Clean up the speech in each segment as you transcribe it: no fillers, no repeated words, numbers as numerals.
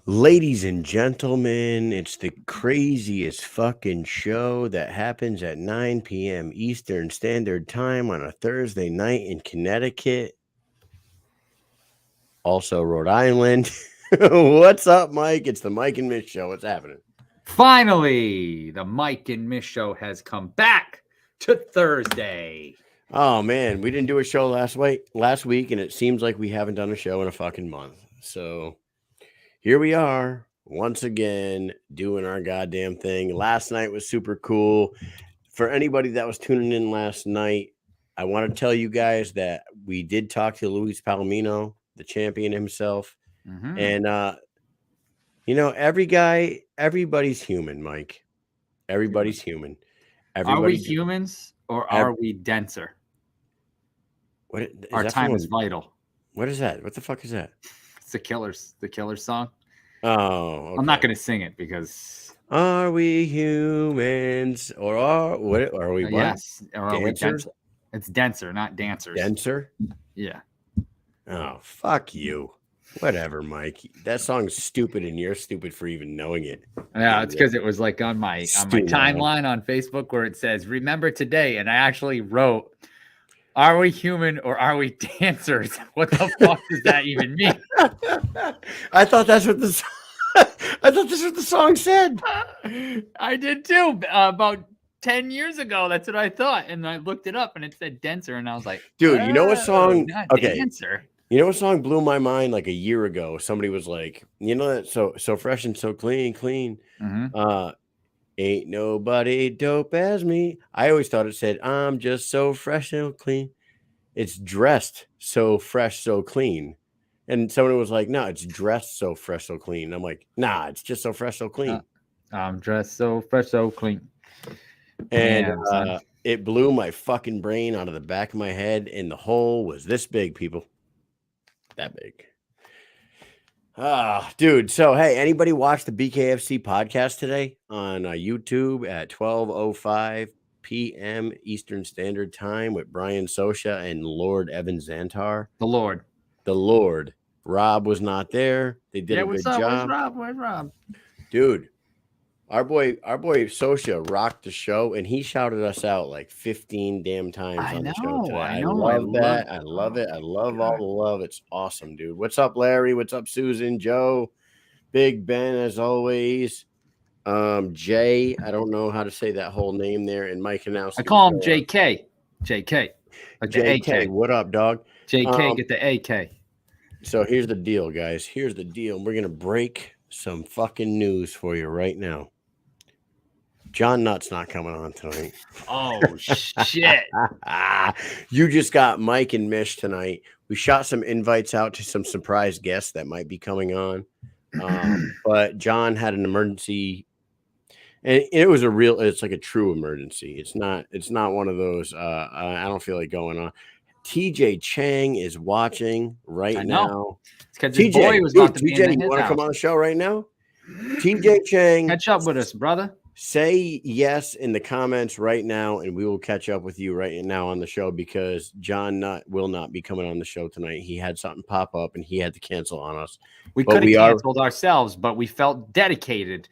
Ladies and gentlemen, it's the craziest fucking show that happens at 9 p.m. Eastern Standard Time on a Thursday night in Connecticut, also Rhode Island. What's up, Mike? It's the Mike and Mish Show. What's happening? Finally, the Mike and Mish Show has come back to Thursday. Oh, man, we didn't do a show last week, and it seems like we haven't done a show in a fucking month. So here we are once again doing our goddamn thing. Last night was super cool. For anybody that was tuning in last night, I want to tell you guys that we did talk to Luis Palomino, the champion himself. Mm-hmm. And, everybody's human, Mike. Everybody's human. Are we humans or are we denser? Our time is vital. What is that? What the fuck is that? It's the Killers song. Oh, okay. I'm not going to sing it because. Are we humans or are we? What? Yes. Or are we Dancers? denser? It's denser, not dancers. Denser? Yeah. Oh, fuck you. Whatever, Mike. That song's stupid, and you're stupid for even knowing it. Yeah, it's because it was like on my timeline on Facebook where it says "Remember today," and I actually wrote, "Are we human or are we dancers?" What the fuck does that even mean? I thought that's what the I thought this was the song said. I did too. About 10 years ago, that's what I thought, and I looked it up, and it said "denser," and I was like, "Dude, you know what song? Okay, dancer." You know what song blew my mind like a year ago? Somebody was like, you know that so fresh and so clean. Mm-hmm. Ain't nobody dope as me. I always thought it said, I'm just so fresh and clean. It's dressed so fresh, so clean. And someone was like, no, it's dressed so fresh, so clean. I'm like, nah, it's just so fresh, so clean. I'm dressed so fresh, so clean. And it blew my fucking brain out of the back of my head, and the hole was this big, people. That big. Dude. So, hey, anybody watch the BKFC podcast today on YouTube at 12:05 p.m. Eastern Standard Time with Brian Sosha and Lord Evan Zantar? The Lord. Rob was not there. They did a good job. Where's Rob? Dude, our boy Sosha rocked the show, and he shouted us out like 15 damn times on the show today. I love that. I love it. I love all the love. It's awesome, dude. What's up, Larry? What's up, Susan? Joe? Big Ben, as always. Jay, I don't know how to say that whole name there. And Mike announced. I call him JK. JK. Like JK. AK. What up, dog? JK, get the AK. So here's the deal, guys. Here's the deal. We're going to break some fucking news for you right now. John Nutt's not coming on tonight. Oh, shit. You just got Mike and Mish tonight. We shot some invites out to some surprise guests that might be coming on. But John had an emergency. And it's like a true emergency. It's not one of those, I don't feel like going on. TJ Chang is watching right now. It's because his boy was about to be in you want to come on the show right now? TJ Chang. Catch up with us, brother. Say yes in the comments right now, and we will catch up with you right now on the show because John Nutt will not be coming on the show tonight. He had something pop up, and he had to cancel on us. We could have canceled ourselves, but we felt dedicated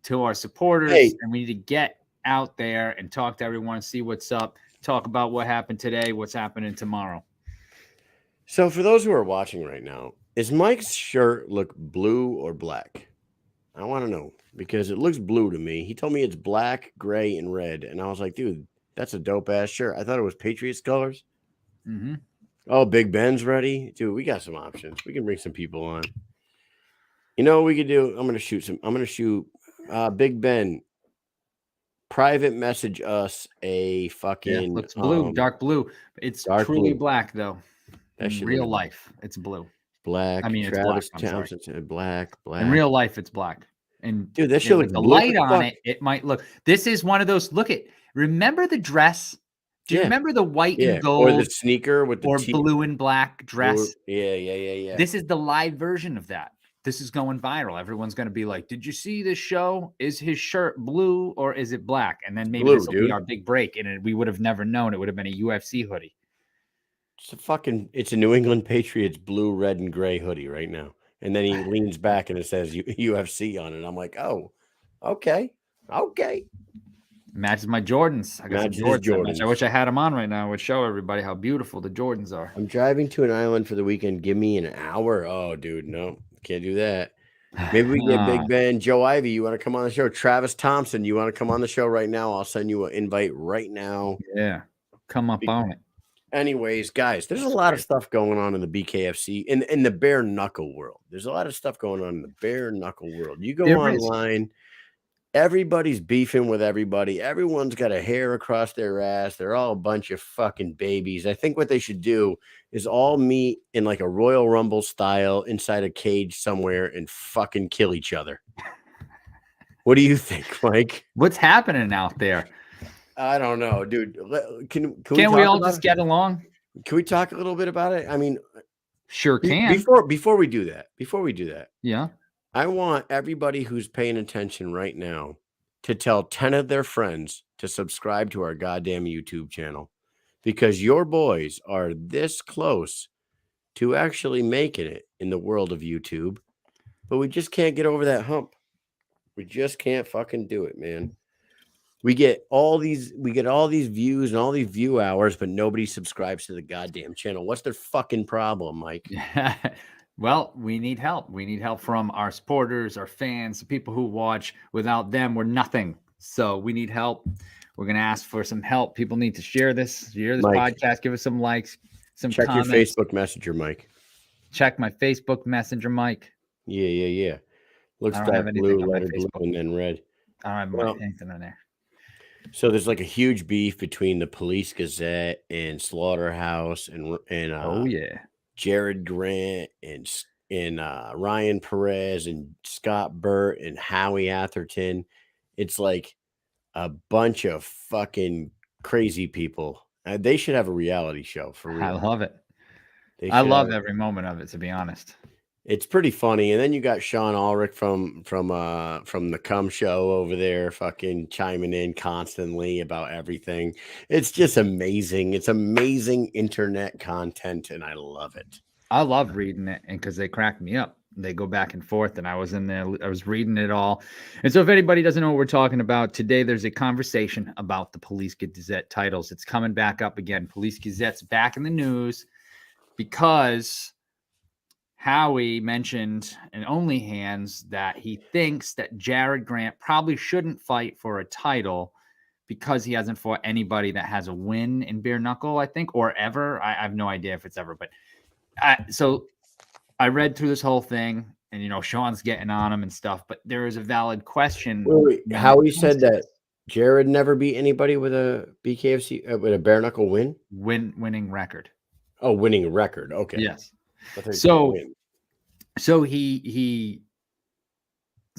to our supporters, and we need to get out there and talk to everyone, see what's up, talk about what happened today, what's happening tomorrow. So for those who are watching right now, is Mike's shirt look blue or black? I want to know because it looks blue to me. He told me it's black, gray, and red. And I was like, dude, that's a dope-ass shirt. I thought it was Patriots colors. Mm-hmm. Oh, Big Ben's ready. Dude, we got some options. We can bring some people on. You know what we could do? I'm going to shoot Big Ben. Private message us a fucking... looks blue, dark blue. It's truly black, though. In real life, it's blue. Black. I mean, Travis it's black. Townsend said black. In real life, it's black. And dude, that shit looks the light on it. It might look. This is one of those. Look at. Remember the dress? Do you remember the white and gold, or the sneaker with the blue and black dress? Yeah. This is the live version of that. This is going viral. Everyone's going to be like, "Did you see this show? Is his shirt blue or is it black?" And then maybe this will be our big break, and we would have never known. It would have been a UFC hoodie. It's a New England Patriots blue, red, and gray hoodie right now. And then he leans back and it says UFC on it. I'm like, oh, okay. Matches my Jordans. I got Matches some Jordans. Jordans. I wish I had them on right now. I would show everybody how beautiful the Jordans are. I'm driving to an island for the weekend. Give me an hour. Oh, dude, no, can't do that. Maybe we get Big Ben, Joe Ivy. You want to come on the show? Travis Thompson, you want to come on the show right now? I'll send you an invite right now. Yeah, come up on it. Anyways, guys, there's a lot of stuff going on in the BKFC in the bare knuckle world. There's a lot of stuff going on in the bare knuckle world. You go online, everybody's beefing with everybody. Everyone's got a hair across their ass. They're all a bunch of fucking babies. I think what they should do is all meet in like a Royal Rumble style inside a cage somewhere and fucking kill each other. What do you think, Mike? What's happening out there? I don't know, dude. Can't we all just get along? Can we talk a little bit about it? I mean, sure can. Before we do that. Yeah. I want everybody who's paying attention right now to tell 10 of their friends to subscribe to our goddamn YouTube channel, because your boys are this close to actually making it in the world of YouTube, but we just can't get over that hump. We just can't fucking do it, man. We get all these views and all these view hours, but nobody subscribes to the goddamn channel. What's their fucking problem, Mike? Well, we need help. We need help from our supporters, our fans, the people who watch. Without them, we're nothing. So we need help. We're going to ask for some help. People need to share this Mike, podcast. Give us some likes, some check comments. Your Facebook Messenger, Mike. Check my Facebook Messenger, Mike. Yeah. Looks dark blue, lighter blue, and then red. I don't have anything on there. So there's like a huge beef between the Police Gazette and Slaughterhouse and Jared Grant and Ryan Perez and Scott Burt and Howie Atherton. It's like a bunch of fucking crazy people. They should have a reality show for real. I love it. I love every moment of it, to be honest. It's pretty funny. And then you got Sean Ulrich from the Cum Show over there fucking chiming in constantly about everything. It's just amazing. It's amazing internet content, and I love it. I love reading it, and because they crack me up. They go back and forth, and I was in there. I was reading it all. And so if anybody doesn't know what we're talking about, today there's a conversation about the Police Gazette titles. It's coming back up again. Police Gazette's back in the news because Howie mentioned in Only Hands that he thinks that Jared Grant probably shouldn't fight for a title because he hasn't fought anybody that has a win in bare knuckle, I think, or ever. I have no idea if it's ever, but so I read through this whole thing, and Sean's getting on him and stuff, but there is a valid question. Wait, Howie said that Jared never beat anybody with a BKFC with a bare knuckle winning record. Oh, winning record. Okay. Yes. So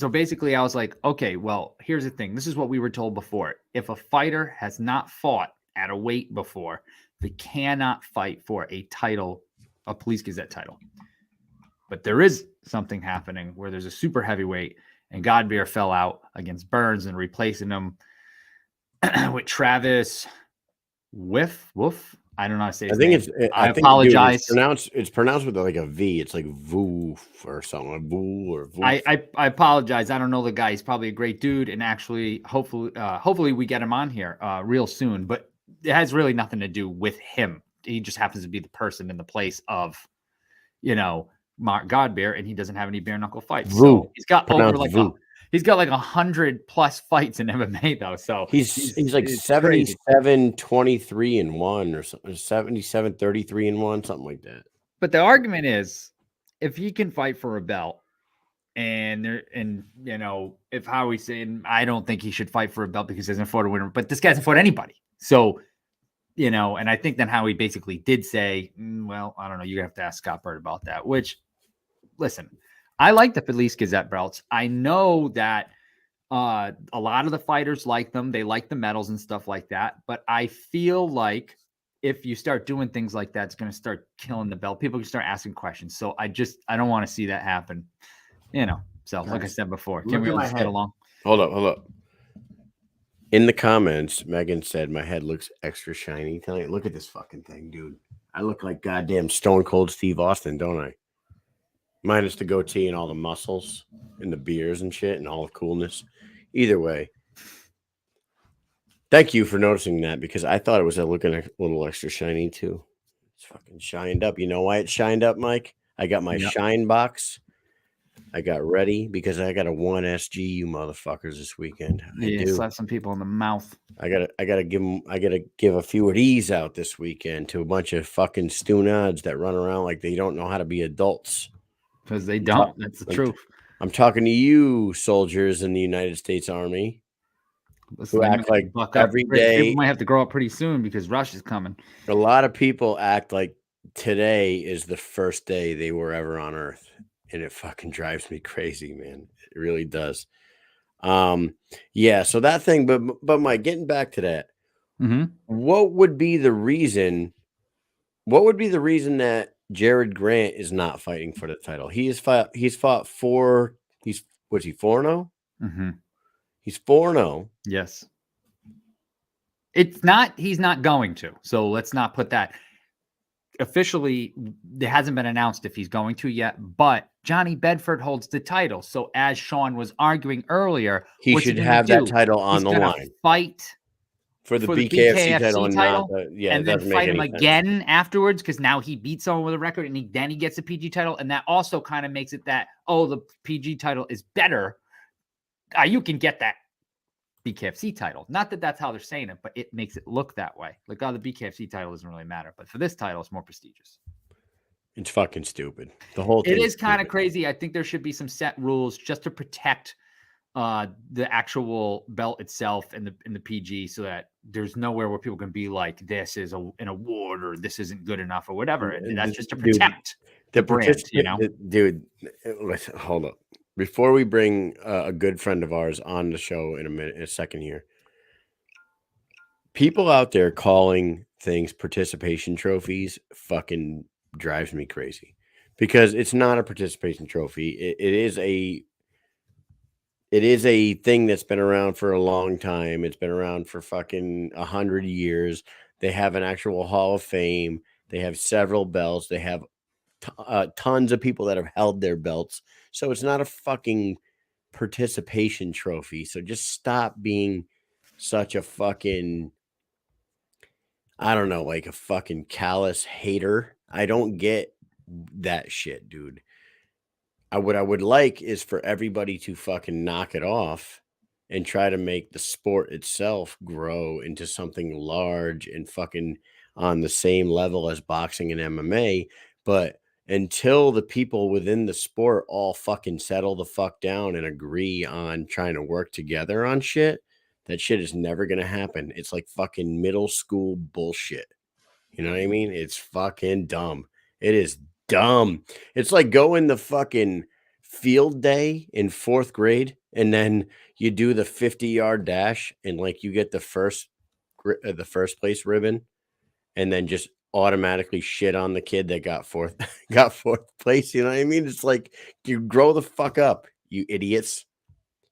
basically I was like, okay, well, here's the thing. This is what we were told before. If a fighter has not fought at a weight before, they cannot fight for a title, a Police Gazette title. But there is something happening where there's a super heavyweight, and Godbeer fell out against Burns and replacing him with Travis Woof. I don't know how to say his name. I apologize. It's pronounced with like a V. It's like Voof or something. Like Voo or Voof. I apologize. I don't know the guy. He's probably a great dude, and actually, hopefully we get him on here real soon. But it has really nothing to do with him. He just happens to be the person in the place of, Mark Godbeer, and he doesn't have any bare knuckle fights. So he's got over like he's got like 100+ fights in MMA though. So he's like 77-23-1 or something, 77-33-1, something like that. But the argument is, if he can fight for a belt, if Howie's saying, I don't think he should fight for a belt because he hasn't fought a winner, but this guy hasn't fought anybody. So, and I think then Howie basically did say, well, I don't know, you have to ask Scott Burt about that, which, listen, I like the Police Gazette belts. I know that a lot of the fighters like them. They like the medals and stuff like that. But I feel like if you start doing things like that, it's going to start killing the belt. People can start asking questions. So I don't want to see that happen. So like I said before, can we all just get along? Hold up. In the comments, Megan said, my head looks extra shiny. Tell you, look at this fucking thing, dude. I look like goddamn Stone Cold Steve Austin, don't I? Minus the goatee and all the muscles and the beers and shit and all the coolness. Either way. Thank you for noticing that because I thought it was looking a little extra shiny too. It's fucking shined up. You know why it's shined up, Mike? I got my shine box. I got ready because I got a 1SG, you motherfuckers, this weekend. Yeah, slap some people in the mouth. I gotta give a few of these out this weekend to a bunch of fucking stoonads that run around like they don't know how to be adults. Because they don't. That's the truth. I'm talking to you, soldiers in the United States Army. Listen, who act like every day. People might have to grow up pretty soon because Rush is coming. A lot of people act like today is the first day they were ever on Earth. And it fucking drives me crazy, man. It really does. Yeah, so that thing, but Mike, getting back to that, what would be the reason that Jared Grant is not fighting for the title? He's fought 4, he's 4-0? He's 4-0. Yes. He's not going to. So let's not put that. Officially, it hasn't been announced if he's going to yet, but Johnny Bedford holds the title. So as Sean was arguing earlier, he should have that title on the line. Fight for the BKFC title, and then fight him again afterwards because now he beat someone with a record and then he gets a PG title. And that also kind of makes it that, the PG title is better. You can get that BKFC title. Not that that's how they're saying it, but it makes it look that way. Like, the BKFC title doesn't really matter. But for this title, it's more prestigious. It's fucking stupid. The whole thing. It is kind of crazy. I think there should be some set rules just to protect the actual belt itself and the PG so that there's nowhere where people can be like, this is an award or this isn't good enough or whatever. And that's just to protect the brand, you know? Dude, listen, hold up. Before we bring a good friend of ours on the show in a second here, people out there calling things participation trophies fucking drives me crazy because it's not a participation trophy. It is a thing that's been around for a long time. It's been around for fucking 100 years. They have an actual Hall of Fame. They have several belts. They have tons of people that have held their belts. So it's not a fucking participation trophy. So just stop being such a fucking, I don't know, like a fucking callous hater. I don't get that shit, dude. What I would like is for everybody to fucking knock it off and try to make the sport itself grow into something large and fucking on the same level as boxing and MMA. But until the people within the sport all fucking settle the fuck down and agree on trying to work together on shit, that shit is never going to happen. It's like fucking middle school bullshit. You know what I mean? It's fucking dumb. It is dumb. It's like going the fucking field day in 4th grade and then you do the 50-yard dash and like you get the first place ribbon and then just automatically shit on the kid that got fourth place. You know what I mean? It's like, you grow the fuck up, you idiots.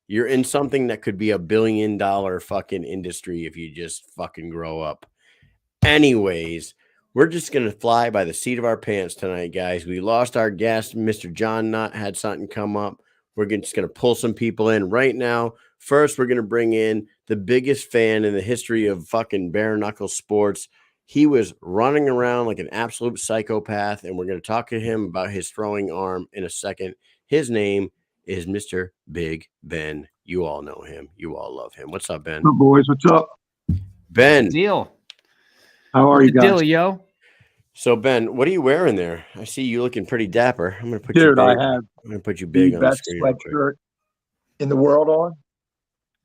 You're in something that could be $1 billion fucking industry if you just fucking grow up. Anyways, we're just going to fly by the seat of our pants tonight, guys. We lost our guest. Mr. John Nutt had something come up. We're just going to pull some people in right now. First, we're going to bring in the biggest fan in the history of fucking bare knuckle sports. He was running around like an absolute psychopath, and we're going to talk to him about his throwing arm in a second. His name is Mr. Big Ben. You all know him. You all love him. What's up, Ben? What's up, boys? What's up? Ben. Deal. How are you guys? Deal, yo. So, Ben, what are you wearing there? I see you looking pretty dapper. I'm going to put you big. I have I'm going to put you big on the best screen. sweatshirt in the world on.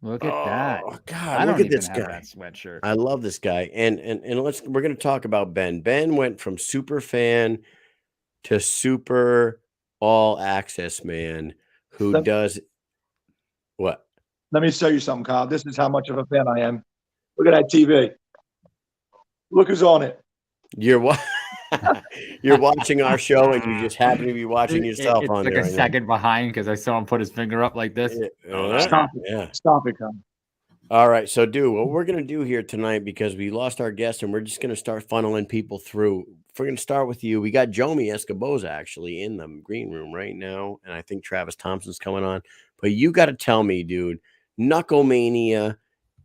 Look at that. Oh God, look at this guy. That sweatshirt. I love this guy. And we're going to talk about Ben. Ben went from super fan to super all access man who does what? Let me show you something, Kyle. This is how much of a fan I am. Look at that TV. Look who's on it. You're watching our show and you just happen to be watching yourself on like there. Like a second behind because I saw him put his finger up like this. Stop it. Yeah. Stop it, Kyle. All right. So, what we're going to do here tonight, because we lost our guest and we're just going to start funneling people through if we're going to start with you, we got Jomi Escoboza actually in the green room right now. And I think Travis Thompson's coming on. But you got to tell me, dude, Knucklemania.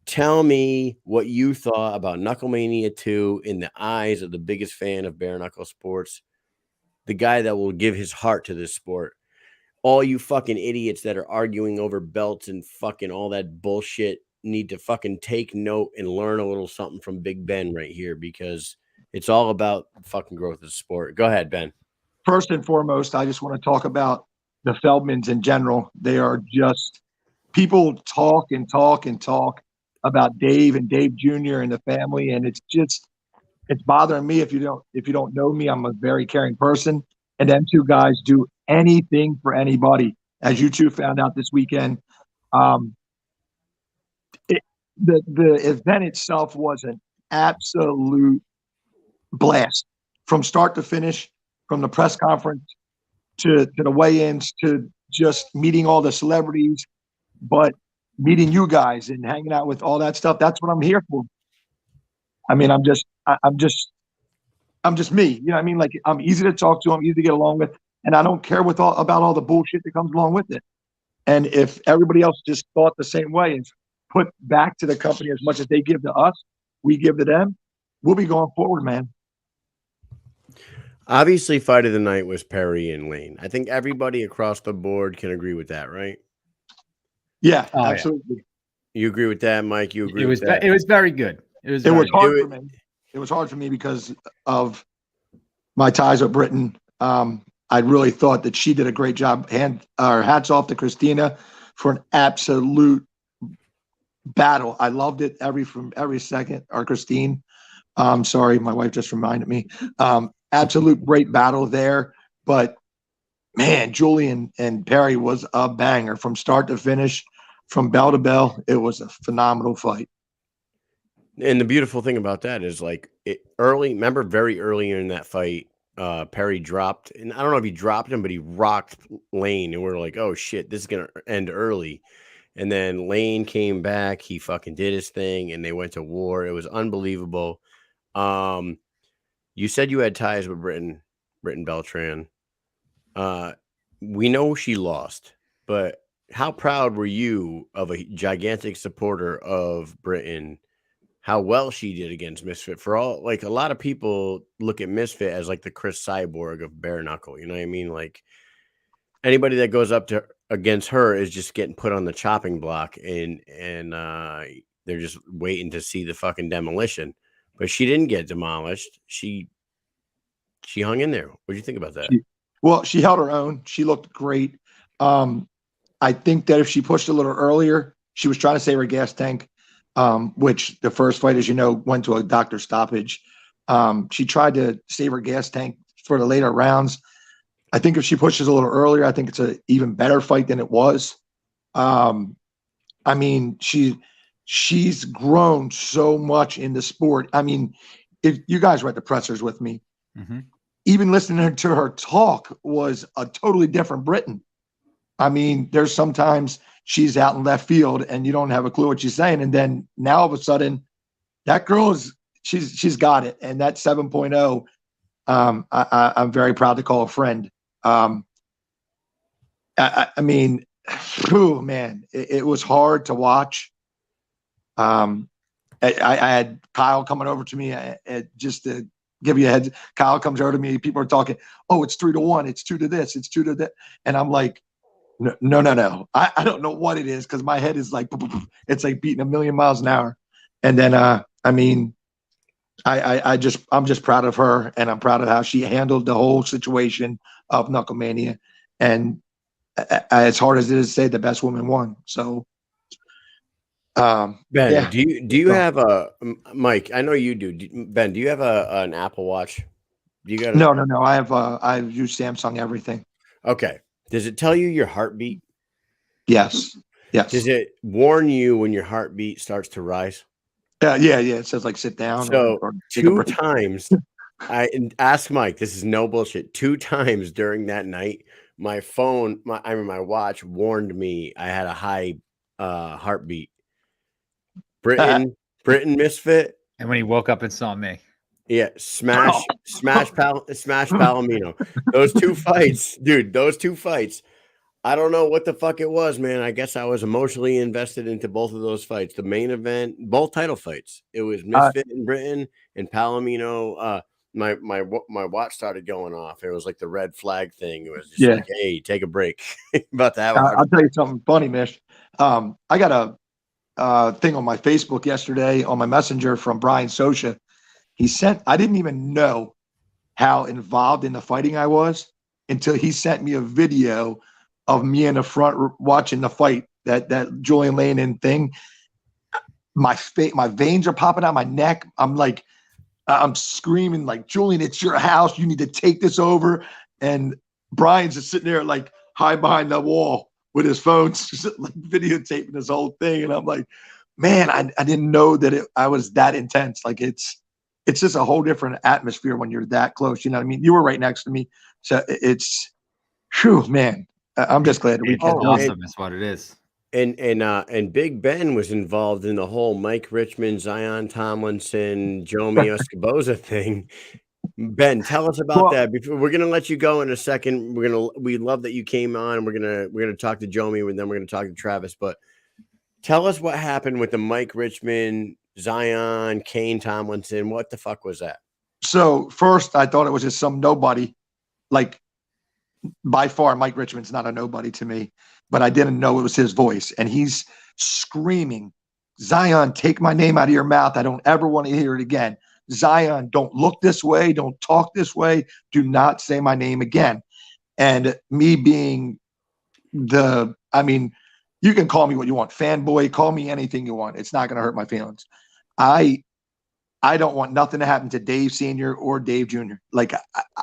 Tell me what you thought about Knucklemania 2 in the eyes of the biggest fan of bare knuckle sports, the guy that will give his heart to this sport. All you fucking idiots that are arguing over belts and fucking all that bullshit need to fucking take note and learn a little something from Big Ben right here, because it's all about fucking growth of the sport. Go ahead, Ben. First and foremost, I just want to talk about the Feldmans in general. They are just people talk and talk and talk about Dave and Dave Jr. and the family, and it's bothering me. If you don't know me, I'm a very caring person, and them two guys do anything for anybody, as you two found out this weekend. The event itself was an absolute blast from start to finish, from the press conference to the weigh-ins to just meeting all the celebrities, but meeting you guys and hanging out with all that stuff. That's what I'm here for. I mean, I'm just me. You know what I mean? Like, I'm easy to talk to, I'm easy to get along with, and I don't care about all the bullshit that comes along with it. And if everybody else just thought the same way and put back to the company as much as they give to us, we give to them, we'll be going forward, man. Obviously, fight of the night was Perry and Lane. I think everybody across the board can agree with that, right? Yeah, absolutely. Yeah. You agree with that, Mike? You agree with that? It was very good. It was hard for me. It was hard for me because of my ties with Britain. I really thought that she did a great job. Hats off to Christina for an absolute battle. I loved it from every second. Or Christine. Sorry, my wife just reminded me. Absolute great battle there. But man, Julian and Perry was a banger from start to finish, from bell to bell. It was a phenomenal fight. And the beautiful thing about that is, like, remember very early in that fight, Perry dropped, and I don't know if he dropped him, but he rocked Lane, and we're like, oh shit, this is gonna end early. And then Lane came back, he fucking did his thing, and they went to war. It was unbelievable. You said you had ties with Britain Beltran. We know she lost, but how proud were you of a gigantic supporter of Britain? How well she did against Misfit. For all, like, a lot of people look at Misfit as like the Chris Cyborg of bare knuckle. You know what I mean? Like, anybody that goes up to against her is just getting put on the chopping block, and they're just waiting to see the fucking demolition. But she didn't get demolished. She hung in there. What do you think about that? She held her own. She looked great. I think that if she pushed a little earlier, she was trying to save her gas tank, which the first fight, as you know, went to a doctor stoppage. She tried to save her gas tank for the later rounds. I think if she pushes a little earlier, I think it's an even better fight than it was. I mean, she's grown so much in the sport. I mean, if you guys were at the pressers with me, even listening to her talk was a totally different Britain. I mean, there's sometimes she's out in left field and you don't have a clue what she's saying. And then now all of a sudden that girl she's got it. And that 7.0, I'm very proud to call a friend. I mean, whew, man, it was hard to watch. I had Kyle coming over to me just to give you a heads. Kyle comes over to me. People are talking, oh, it's 3-1. It's 2 to this. It's 2 to that. And I'm like, no. I don't know what it is, because my head is like, it's like beating a million miles an hour. And then, I mean, I'm just proud of her, and I'm proud of how she handled the whole situation of Knucklemania. And as hard as it is to say, the best woman won. So, Ben, yeah. do you have a Mike? I know you do. Ben, do you have an Apple Watch? Do you got No. I've used Samsung everything. Okay. Does it tell you your heartbeat? Yes. Does it warn you when your heartbeat starts to rise? Yeah. It says like sit down. So or 2 times, I asked Mike. This is no bullshit. 2 times during that night, my phone, my watch warned me I had a high heartbeat. Britain Misfit. And when he woke up and saw me. Yeah, smash Palomino. Those two fights, dude. Those two fights. I don't know what the fuck it was, man. I guess I was emotionally invested into both of those fights. The main event, both title fights. It was Misfit in Britain and Palomino. My watch started going off. It was like the red flag thing. It was just like, hey, take a break. About to have a I'll tell you something funny, Mish. I got a thing on my Facebook yesterday on my messenger from Brian Sosha. I didn't even know how involved in the fighting I was until he sent me a video of me in the front watching the fight, that Julian Lane thing. My veins are popping out my neck. I'm screaming like, Julian, it's your house. You need to take this over. And Brian's just sitting there like hide behind the wall with his phone, like videotaping this whole thing. And I'm like, man, I didn't know that I was that intense. Like it's just a whole different atmosphere when you're that close. You know what I mean? You were right next to me. So it's, whew, man. I'm just glad we can. Awesome. That's what it is. And Big Ben was involved in the whole Mike Richmond, Zion Tomlinson, Jomi Escoboza thing. Ben, tell us about that. Before we're gonna let you go in a second. We love that you came on. We're gonna talk to Jomi, and then we're gonna talk to Travis. But tell us what happened with the Mike Richmond, Zion, Kane Tomlinson. What the fuck was that? So first, I thought it was just some nobody. Like, by far, Mike Richmond's not a nobody to me, but I didn't know it was his voice. And he's screaming, Zion, take my name out of your mouth. I don't ever want to hear it again. Zion, don't look this way. Don't talk this way. Do not say my name again. And me being you can call me what you want. Fanboy, call me anything you want. It's not going to hurt my feelings. I don't want nothing to happen to Dave Sr. or Dave Jr. Like,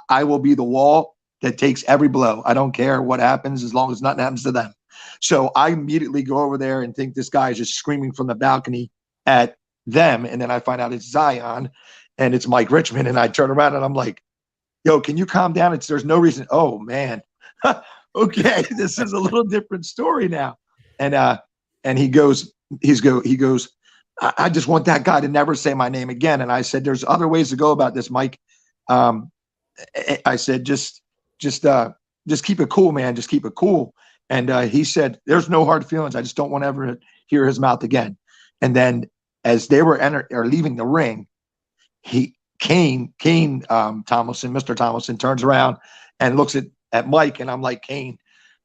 I will be the wall that takes every blow. I don't care what happens as long as nothing happens to them. So I immediately go over there and think this guy is just screaming from the balcony at them. And then I find out it's Zion and it's Mike Richmond. And I turn around and I'm like, yo, can you calm down? There's no reason. Oh, man. Okay, this is a little different story now. And he goes, I just want that guy to never say my name again. And I said, there's other ways to go about this, Mike. I said, just keep it cool, man. Just keep it cool. And he said, there's no hard feelings. I just don't want to ever hear his mouth again. And then as they were leaving the ring, Kane Tomlinson, Mr. Tomlinson turns around and looks at Mike. And I'm like, Kane,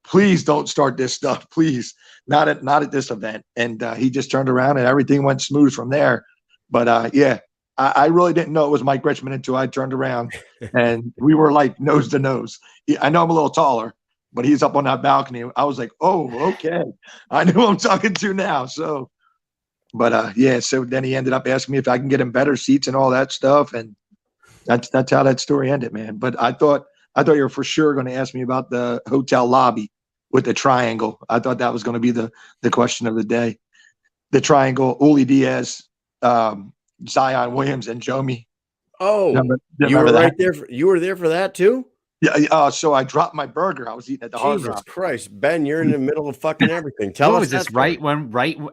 please don't start this stuff. Please, not at this event. And he just turned around and everything went smooth from there. But yeah, I really didn't know it was Mike Richmond until I turned around and we were like nose to nose. I know I'm a little taller, but he's up on that balcony. I was like, oh, okay. I knew who I'm talking to now. So, but yeah, so then he ended up asking me if I can get him better seats and all that stuff. And that's how that story ended, man. But I thought you were for sure going to ask me about the hotel lobby with the triangle. I thought that was going to be the question of the day. The triangle, Uli Diaz, Zion Williams, and Jomi. Oh, you were right there. You were there for that too? Yeah. So I dropped my burger. I was eating at the Hard Rock. Jesus Christ, Ben, you're in the middle of fucking everything. Tell us. Was this right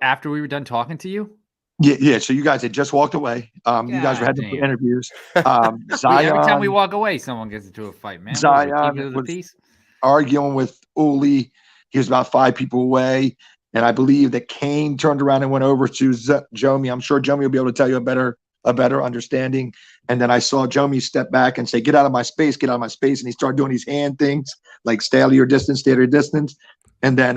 after we were done talking to you? Yeah. So you guys had just walked away. You guys were having interviews. Zion, every time we walk away, someone gets into a fight, man. Zion was arguing with Uli. He was about 5 people away. And I believe that Kane turned around and went over to Jomi. I'm sure Jomi will be able to tell you a better understanding. And then I saw Jomi step back and say, get out of my space, get out of my space. And he started doing these hand things like stay out of your distance, stay out of your distance. And then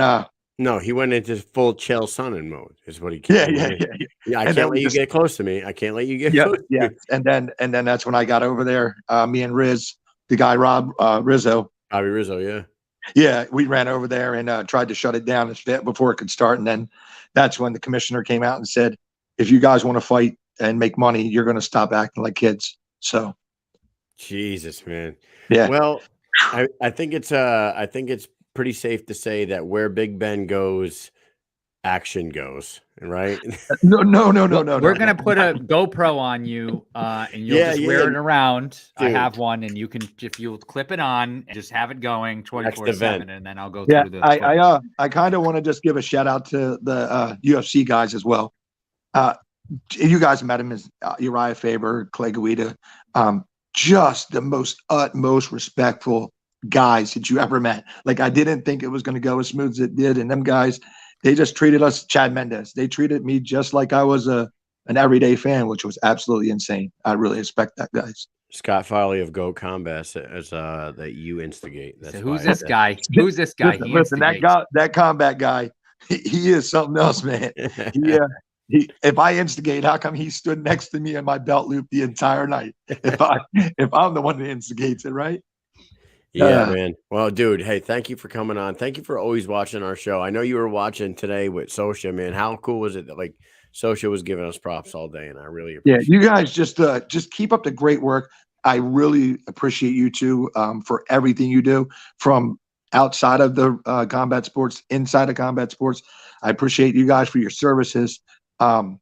no, he went into full Chael Sonnen mode is what he came. Yeah. I can't let you get close to me. I can't let you get close to me. And then that's when I got over there. Me and Riz, the guy Bobby Rizzo, yeah. Yeah, we ran over there and tried to shut it down before it could start. And then that's when the commissioner came out and said, if you guys want to fight and make money, you're going to stop acting like kids. So, Jesus, man. Yeah. Well, I think it's pretty safe to say that where Big Ben goes, action goes, right? No. We're gonna put a GoPro on you, and you'll just wear it around. Dude. I have one, and you can, if you'll clip it on, and just have it going 24/7, and then I'll go through the. I kind of want to just give a shout out to the UFC guys as well. You guys met him as Uriah Faber, Clay Guida. Just the utmost respectful guys that you ever met. Like, I didn't think it was going to go as smooth as it did. And them guys, they just treated us, Chad Mendez, they treated me just like I was an everyday fan, which was absolutely insane. I really respect that, guys. Scott Farley of Go Combat as that you instigate. That's so who's this guy? Who's this guy? Listen, that combat guy, he is something else, man. If I instigate, how come he stood next to me in my belt loop the entire night? If I'm the one that instigates it, right? Yeah, man. Well, dude, hey, thank you for coming on. Thank you for always watching our show. I know you were watching today with Sosha, man. How cool was it that like Sosha was giving us props all day, and I really appreciate you guys just keep up the great work. I really appreciate you two for everything you do from outside of the combat sports, inside of combat sports. I appreciate you guys for your services. And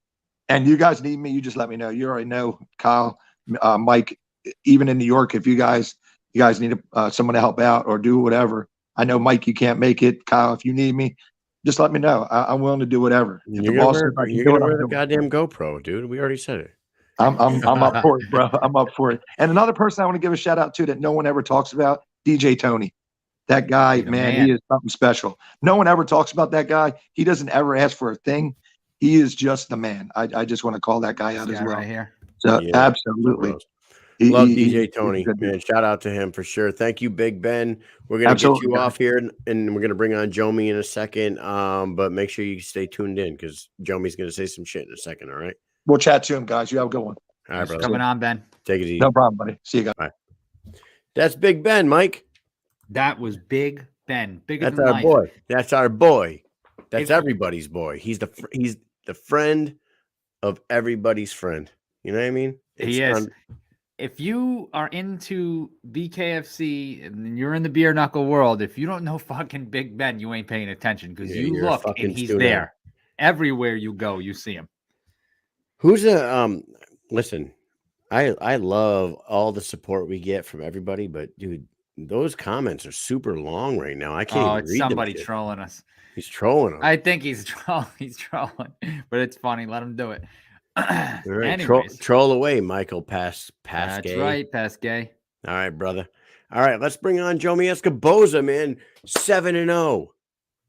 you guys need me, you just let me know. You already know, Kyle, Mike, even in New York, if you guys need someone to help out or do whatever. I know, Mike, you can't make it. Kyle, if you need me, just let me know. I'm willing to do whatever. You're gonna wear the goddamn GoPro, dude. We already said it. I'm up for it, bro. I'm up for it. And another person I want to give a shout out to that no one ever talks about, DJ Tony. That guy, man, he is something special. No one ever talks about that guy. He doesn't ever ask for a thing. He is just the man. I just want to call that guy out as well. Right here. So absolutely. Love DJ Tony, man. Shout out to him for sure. Thank you, Big Ben. We're gonna get you off here, and we're gonna bring on Jomi in a second. But make sure you stay tuned in because Jomi's gonna say some shit in a second. All right. We'll chat soon, guys. You have a good one. All right, brother. Coming on, Ben. Take it easy. No problem, buddy. See you guys. All right. That's Big Ben, Mike. That was Big Ben. That's our life. Boy. That's our boy. That's everybody's boy. He's the friend of everybody's friend. You know what I mean? He is. If you are into BKFC and you're in the beer knuckle world, if you don't know fucking Big Ben, you ain't paying attention because you look and he's there. Everywhere you go, you see him. Who's listen, I love all the support we get from everybody, but dude, those comments are super long right now. I can't even read somebody trolling us. He's trolling us. I think he's trolling, but it's funny. Let him do it. Right. Troll away, Michael Pasquet. That's right, Pasquet. All right, brother. All right, let's bring on Jomi Escoboza, man. 7-0,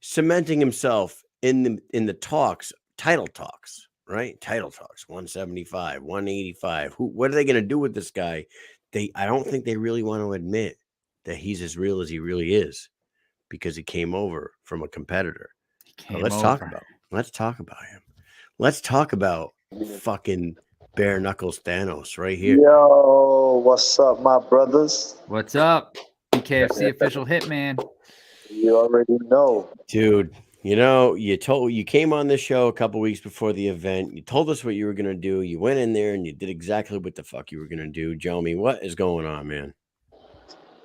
cementing himself in the talks, title talks, right? Title talks, 175, 185. What are they going to do with this guy? I don't think they really want to admit that he's as real as he really is because he came over from a competitor. Let's talk about him. Let's talk about fucking bare knuckles Thanos right here. Yo, what's up, my brothers? What's up? BKFC official hitman. You already know. Dude, you know, you came on this show a couple weeks before the event. You told us what you were going to do. You went in there and you did exactly what the fuck you were going to do. Jomi, what is going on, man?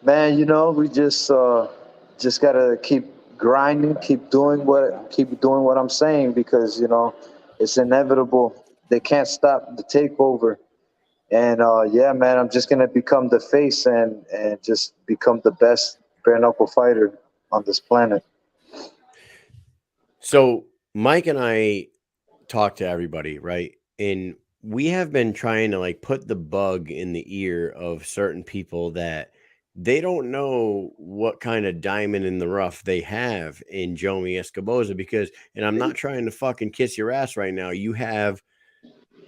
Man, you know, we just got to keep grinding, keep doing what I'm saying because, you know, it's inevitable. They can't stop the takeover. And, yeah, man, I'm just going to become the face and just become the best bare knuckle fighter on this planet. So Mike and I talk to everybody, right? And we have been trying to like put the bug in the ear of certain people that they don't know what kind of diamond in the rough they have in Jomi Escoboza because, and I'm not trying to fucking kiss your ass right now. You have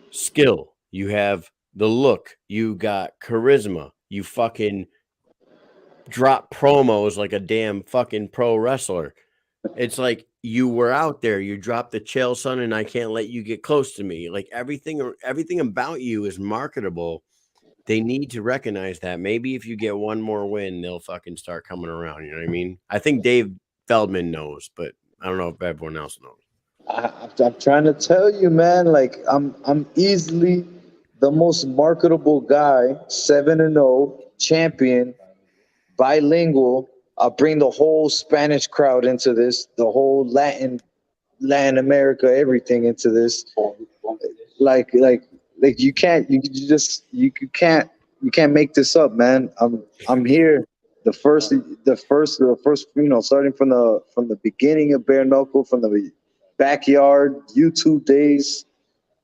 skill. You have the look. You got charisma. You fucking drop promos like a damn fucking pro wrestler. It's like you were out there. You dropped the chill, son, and I can't let you get close to me. Like everything about you is marketable. They need to recognize that. Maybe if you get one more win, they'll fucking start coming around. You know what I mean? I think Dave Feldman knows, but I don't know if everyone else knows. I'm trying to tell you, man. Like I'm easily the most marketable guy. 7-0 champion, bilingual. I'll bring the whole Spanish crowd into this, the whole Latin America, everything into this. Like you can't make this up, man. I'm here. The first, you know, starting from the beginning of bare knuckle, from the backyard YouTube days,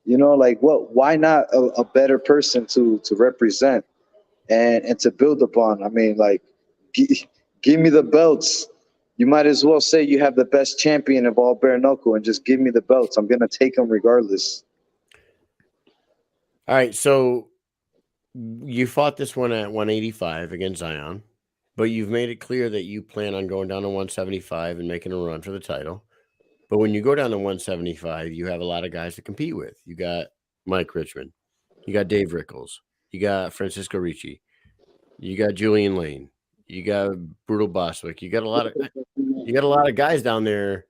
You know, like why not a better person to represent and to build upon? I mean, like, give me the belts. You might as well say you have the best champion of all bare knuckle and just give me the belts. I'm gonna take them regardless. All right, so you fought this one at 185 against Zion, but you've made it clear that you plan on going down to 175 and making a run for the title. But when you go down to 175, you have a lot of guys to compete with. You got Mike Richmond, you got Dave Rickles, you got Francisco Ricci, you got Julian Lane, you got Brutal Boswick. You got a lot of guys down there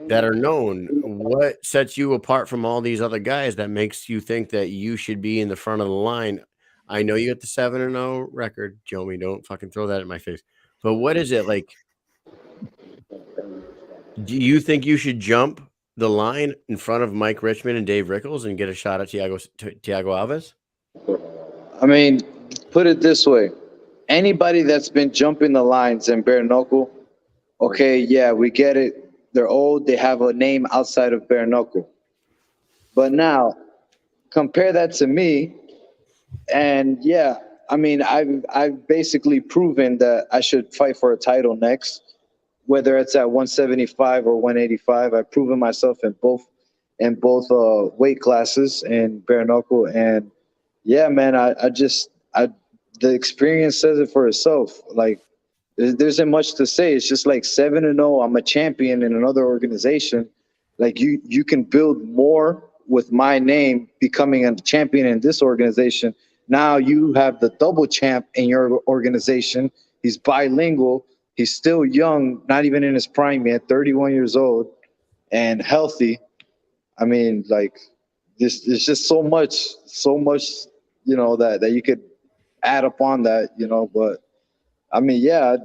that are known. What sets you apart from all these other guys that makes you think that you should be in the front of the line? I know you got the 7-0 record, Jomi. Don't fucking throw that in my face. But what is it like? Do you think you should jump the line in front of Mike Richmond and Dave Rickles and get a shot at Thiago Alves? I mean, put it this way. Anybody that's been jumping the lines in bare knuckle, okay, yeah, we get it. They're old. They have a name outside of bare knuckle. But now, compare that to me, and yeah, I mean, I've basically proven that I should fight for a title next, whether it's at 175 or 185. I've proven myself in both weight classes in bare knuckle, and yeah, man, the experience says it for itself. Like, there isn't much to say. It's just like 7-0. I'm a champion in another organization. Like, you can build more with my name becoming a champion in this organization. Now you have the double champ in your organization. He's bilingual. He's still young, not even in his prime yet, 31 years old and healthy. I mean, like, there's just so much, you know, that you could add upon that, you know. But I mean, yeah,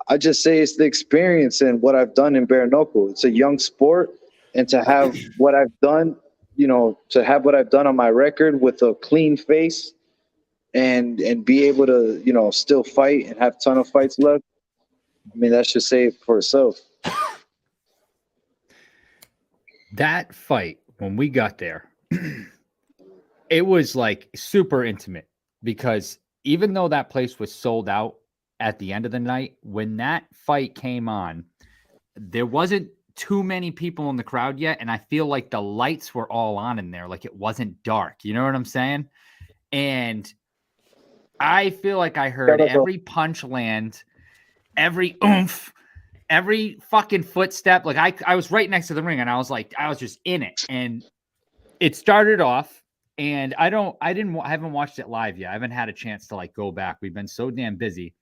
I just say it's the experience and what I've done in bare knuckle. It's a young sport, and to have what I've done, you know, to have what I've done on my record with a clean face and be able to, you know, still fight and have a ton of fights left. I mean, that should say it for itself. That fight, when we got there, it was like super intimate, because even though that place was sold out at the end of the night, when that fight came on, there wasn't too many people in the crowd yet. And I feel like the lights were all on in there. Like, it wasn't dark. You know what I'm saying? And I feel like I heard every punch land, every oomph, every fucking footstep. Like, I was right next to the ring, and I was just in it. And it started off, and I haven't watched it live yet. I haven't had a chance to like go back. We've been so damn busy.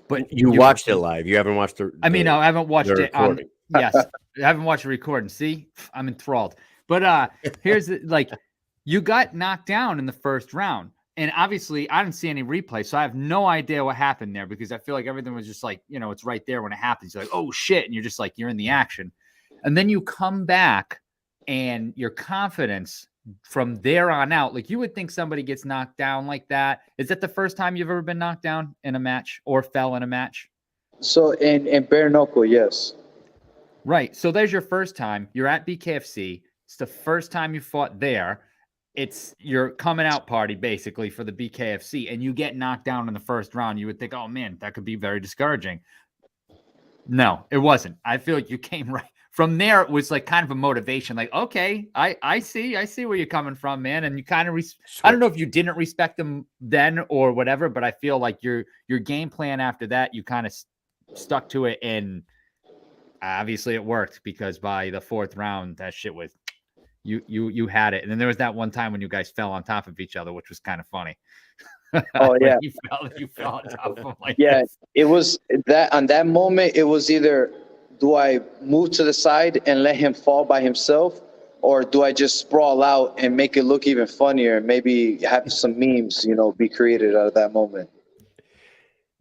But you watched it live. You haven't watched I haven't watched it on. Yes, I haven't watched the recording. See, I'm enthralled. But here's like, you got knocked down in the first round, and obviously I didn't see any replay, so I have no idea what happened there, because I feel like everything was just like, you know, it's right there when it happens. You're like, oh shit, and you're just like, you're in the action, and then you come back, and your confidence from there on out, like, you would think somebody gets knocked down like that. Is that the first time you've ever been knocked down in a match or fell in a match? So in bare knuckle, yes. Right. So there's your first time. You're at BKFC. It's the first time you fought there. It's your coming out party, basically, for the BKFC, and you get knocked down in the first round. You would think, oh man, that could be very discouraging. No, it wasn't. I feel like you came right from there. It was like kind of a motivation. Like, okay, I see where you're coming from, man. And you kind of, I don't know if you didn't respect them then or whatever, but I feel like your game plan after that, you kind of stuck to it, and obviously it worked, because by the fourth round, that shit was, you had it. And then there was that one time when you guys fell on top of each other, which was kind of funny. Oh yeah, you fell on top of him like yeah. this. It was that on that moment. It was either, do I move to the side and let him fall by himself, or do I just sprawl out and make it look even funnier and maybe have some memes, you know, be created out of that moment?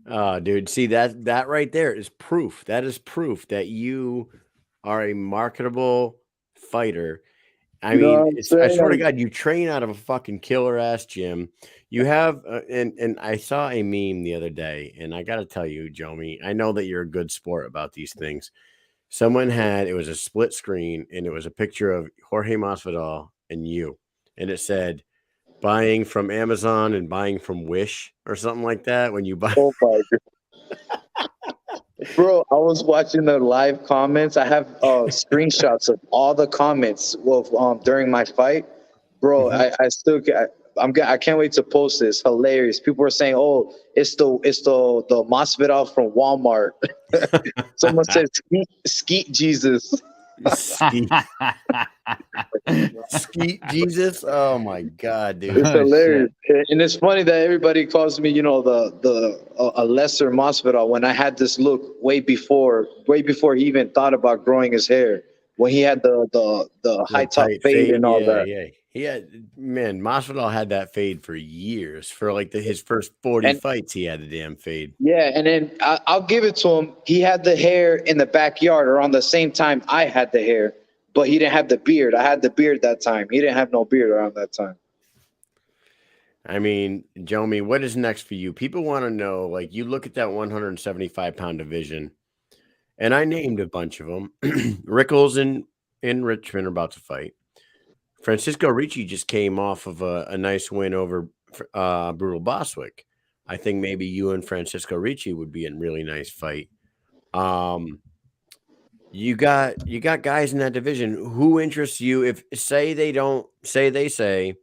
Oh, dude, see that right there is proof. That is proof that you are a marketable fighter. I mean, I swear to God, you train out of a fucking killer ass gym. You have, and I saw a meme the other day, and I got to tell you, Jomi, I know that you're a good sport about these things. Someone had, it was a split screen, and it was a picture of Jorge Masvidal and you, and it said buying from Amazon and buying from Wish or something like that. When you buy, Oh my God. Bro, I was watching the live comments. I have screenshots of all the comments of during my fight. Bro, I still I can't wait to post this. Hilarious. People were saying, "Oh, it's the Masvidal from Walmart." Someone said, "Skeet Jesus." Skeet, Skeet Jesus. Oh my God, dude. It's Oh, hilarious, and it's funny that everybody calls me, a lesser Masvidal when I had this look way before he even thought about growing his hair. When he had the high top Tight fade fade. and all Yeah, that. yeah. He had, man, Masvidal had that fade for years. For like his first 40 And fights, he had the damn fade. yeah, and then I'll give it to him. He had the hair in the backyard around the same time I had the hair, but he didn't have the beard. I had the beard that time. He didn't have no beard around that time. I mean, Jomi, what is next for you? People want to know, like, you look at that 175-pound division, and I named a bunch of them. Rickles in Richmond are about to fight. Francisco Ricci just came off of a nice win over Brutal Boswick. I think maybe you and Francisco Ricci would be a really nice fight. You got guys in that division. Who interests you? If say they say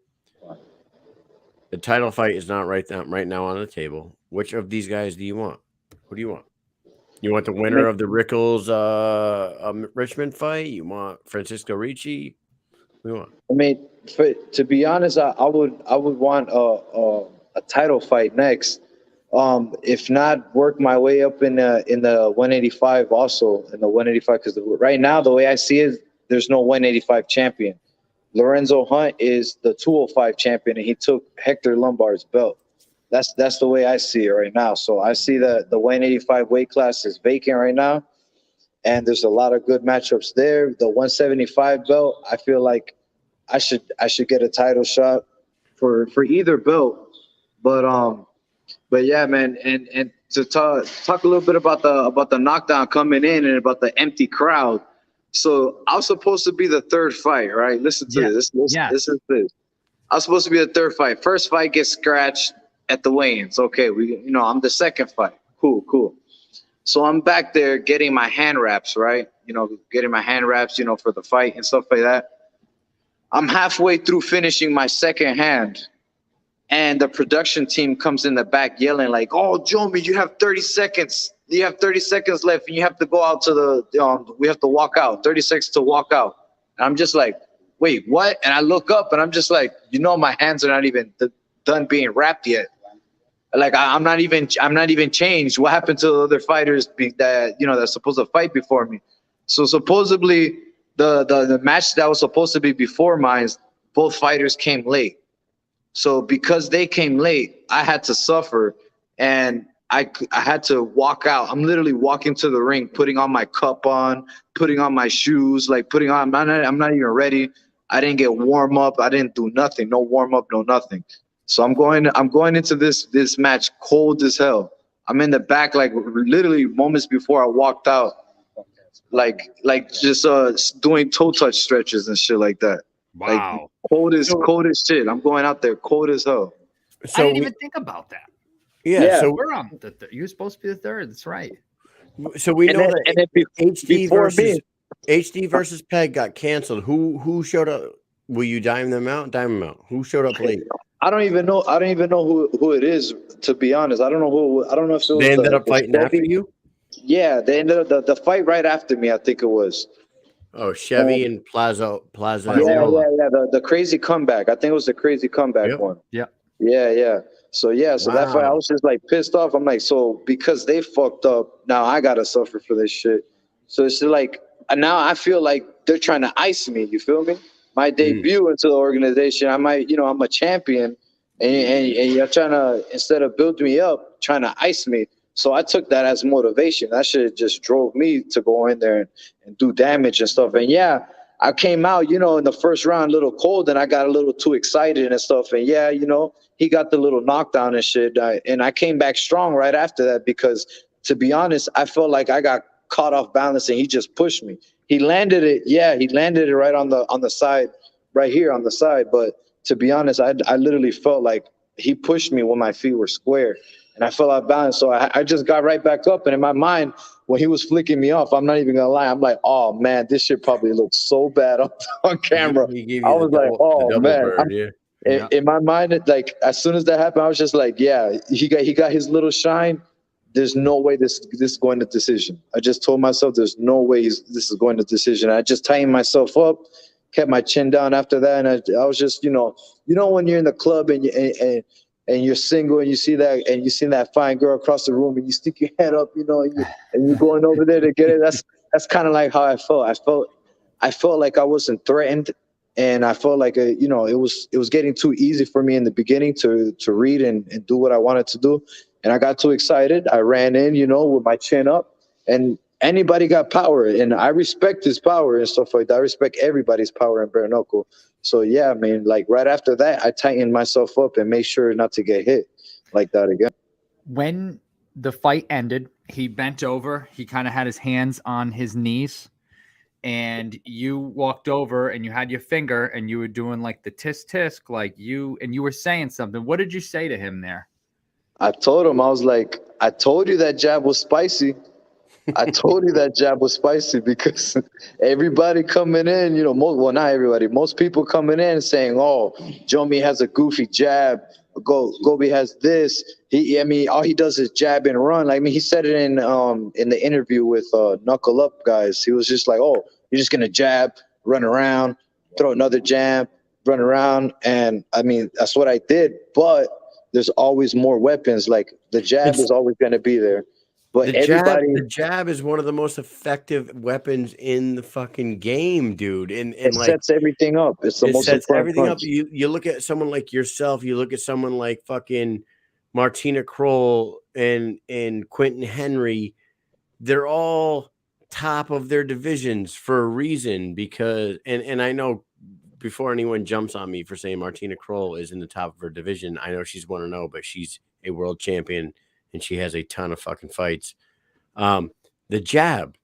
the title fight is not right now on the table, which of these guys do you want? Who do you want? You want the winner of the Rickles Richmond fight? You want Francisco Ricci? Who do you want? I mean, to be honest, I would want a title fight next. If not, work my way up in the 185 also in the 185, because right now the way I see it, there's no 185 champion. Lorenzo Hunt is the 205 champion, and he took Hector Lombard's belt. That's the way I see it right now. So I see the 185 weight class is vacant right now, and there's a lot of good matchups there. The 175 belt, I feel like I should get a title shot for either belt. But yeah, man, and to talk a little bit about the knockdown coming in and about the empty crowd. So I was supposed to be the third fight, right? Listen to this. This is this. I was supposed to be the third fight. First fight gets scratched at the weigh-ins. Okay, I'm the second fight. Cool. So I'm back there getting my hand wraps, right? Getting my hand wraps, for the fight and stuff like that. I'm halfway through finishing my second hand, and the production team comes in the back yelling like, "Oh, Jomi, you have 30 seconds. You have 30 seconds left, and you have to go out to we have to walk out. 30 seconds to walk out." And I'm just like, "Wait, what?" And I look up, and I'm just like, my hands are not even done being wrapped yet. Like I'm not even changed. What happened to the other fighters that's supposed to fight before me? So supposedly the match that was supposed to be before mine, both fighters came late. So because they came late, I had to suffer, and I had to walk out. I'm literally walking to the ring, putting on my cup on, putting on my shoes, I'm not even ready. I didn't get warm up. I didn't do nothing. No warm up, no nothing. So I'm going into this match cold as hell. I'm in the back, like literally moments before I walked out, like just doing toe touch stretches and shit like that. Wow. Like cold as shit. I'm going out there cold as hell. I didn't even think about that. Yeah. So we're on you're supposed to be the third. That's right. So we know that HD me, versus Peg got canceled. Who showed up? Will you dime them out? Who showed up late? I don't even know who it is, to be honest. I don't know if it was They ended up fighting after you? Yeah, they ended up the fight right after me, I think it was. Oh, Chevy and Plaza. Yeah. The crazy comeback. I think it was the crazy comeback one. Yeah. Yeah. So that fight, I was just like pissed off. I'm like, so because they fucked up, now I gotta suffer for this shit. So it's like now I feel like they're trying to ice me. You feel me? My debut into the organization, I'm a champion, and you're trying to, instead of build me up, trying to ice me. So I took that as motivation. That shit just drove me to go in there and do damage and stuff. And yeah, I came out, in the first round a little cold, and I got a little too excited and stuff. And yeah, he got the little knockdown and shit. And I came back strong right after that because, to be honest, I felt like I got caught off balance and he just pushed me. He landed it. Yeah, he landed it right on the side, right here on the side. But to be honest, I literally felt like he pushed me when my feet were square, and I fell out of balance. So I just got right back up. And in my mind, when he was flicking me off, I'm not even gonna lie, I'm like, oh man, this shit probably looks so bad on camera. He gave I you was the like, oh double man. bird, yeah. In my mind, like as soon as that happened, I was just like, yeah, he got his little shine. There's no way this is going to decision. I just told myself there's no way this is going to decision. I just tightened myself up, kept my chin down after that, and I was just, when you're in the club and and you're single and you see that fine girl across the room and you stick your head up, and you're going over there to get it. That's kind of like how I felt. I felt like I wasn't threatened. And I felt like it was getting too easy for me in the beginning to read and do what I wanted to do. And I got too excited. I ran in, with my chin up. And anybody got power. And I respect his power and stuff like that. I respect everybody's power in bare knuckle. So, yeah, I mean, like right after that, I tightened myself up and made sure not to get hit like that again. When the fight ended, he bent over. He kind of had his hands on his knees. And you walked over and you had your finger and you were doing like the tisk, like you were saying something. What did you say to him there? I told him, I was like, I told you that jab was spicy. I told you that jab was spicy because everybody coming in, not everybody, most people coming in saying, oh, Jomi has a goofy jab. Gobi has this. All he does is jab and run. He said it in the interview with Knuckle Up guys. He was just like, oh, you're just gonna jab, run around, throw another jab, run around, and that's what I did. But there's always more weapons. Like the jab is always gonna be there. But the jab is one of the most effective weapons in the fucking game, dude. And it sets everything up. It's the most sets important everything punch. up. You look at someone like yourself. You look at someone like fucking Martina Kroll and Quentin Henry. They're all top of their divisions for a reason. Because and I know before anyone jumps on me for saying Martina Kroll is in the top of her division, I know she's 1-0, but she's a world champion. And she has a ton of fucking fights. The jab,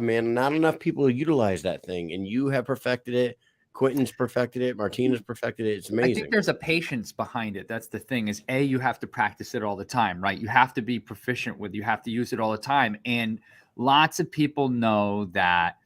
man. Not enough people utilize that thing. And you have perfected it. Quentin's perfected it. Martina's perfected it. It's amazing. I think there's a patience behind it. That's the thing is, you have to practice it all the time, right? You have to be proficient with it. You have to use it all the time. And lots of people know that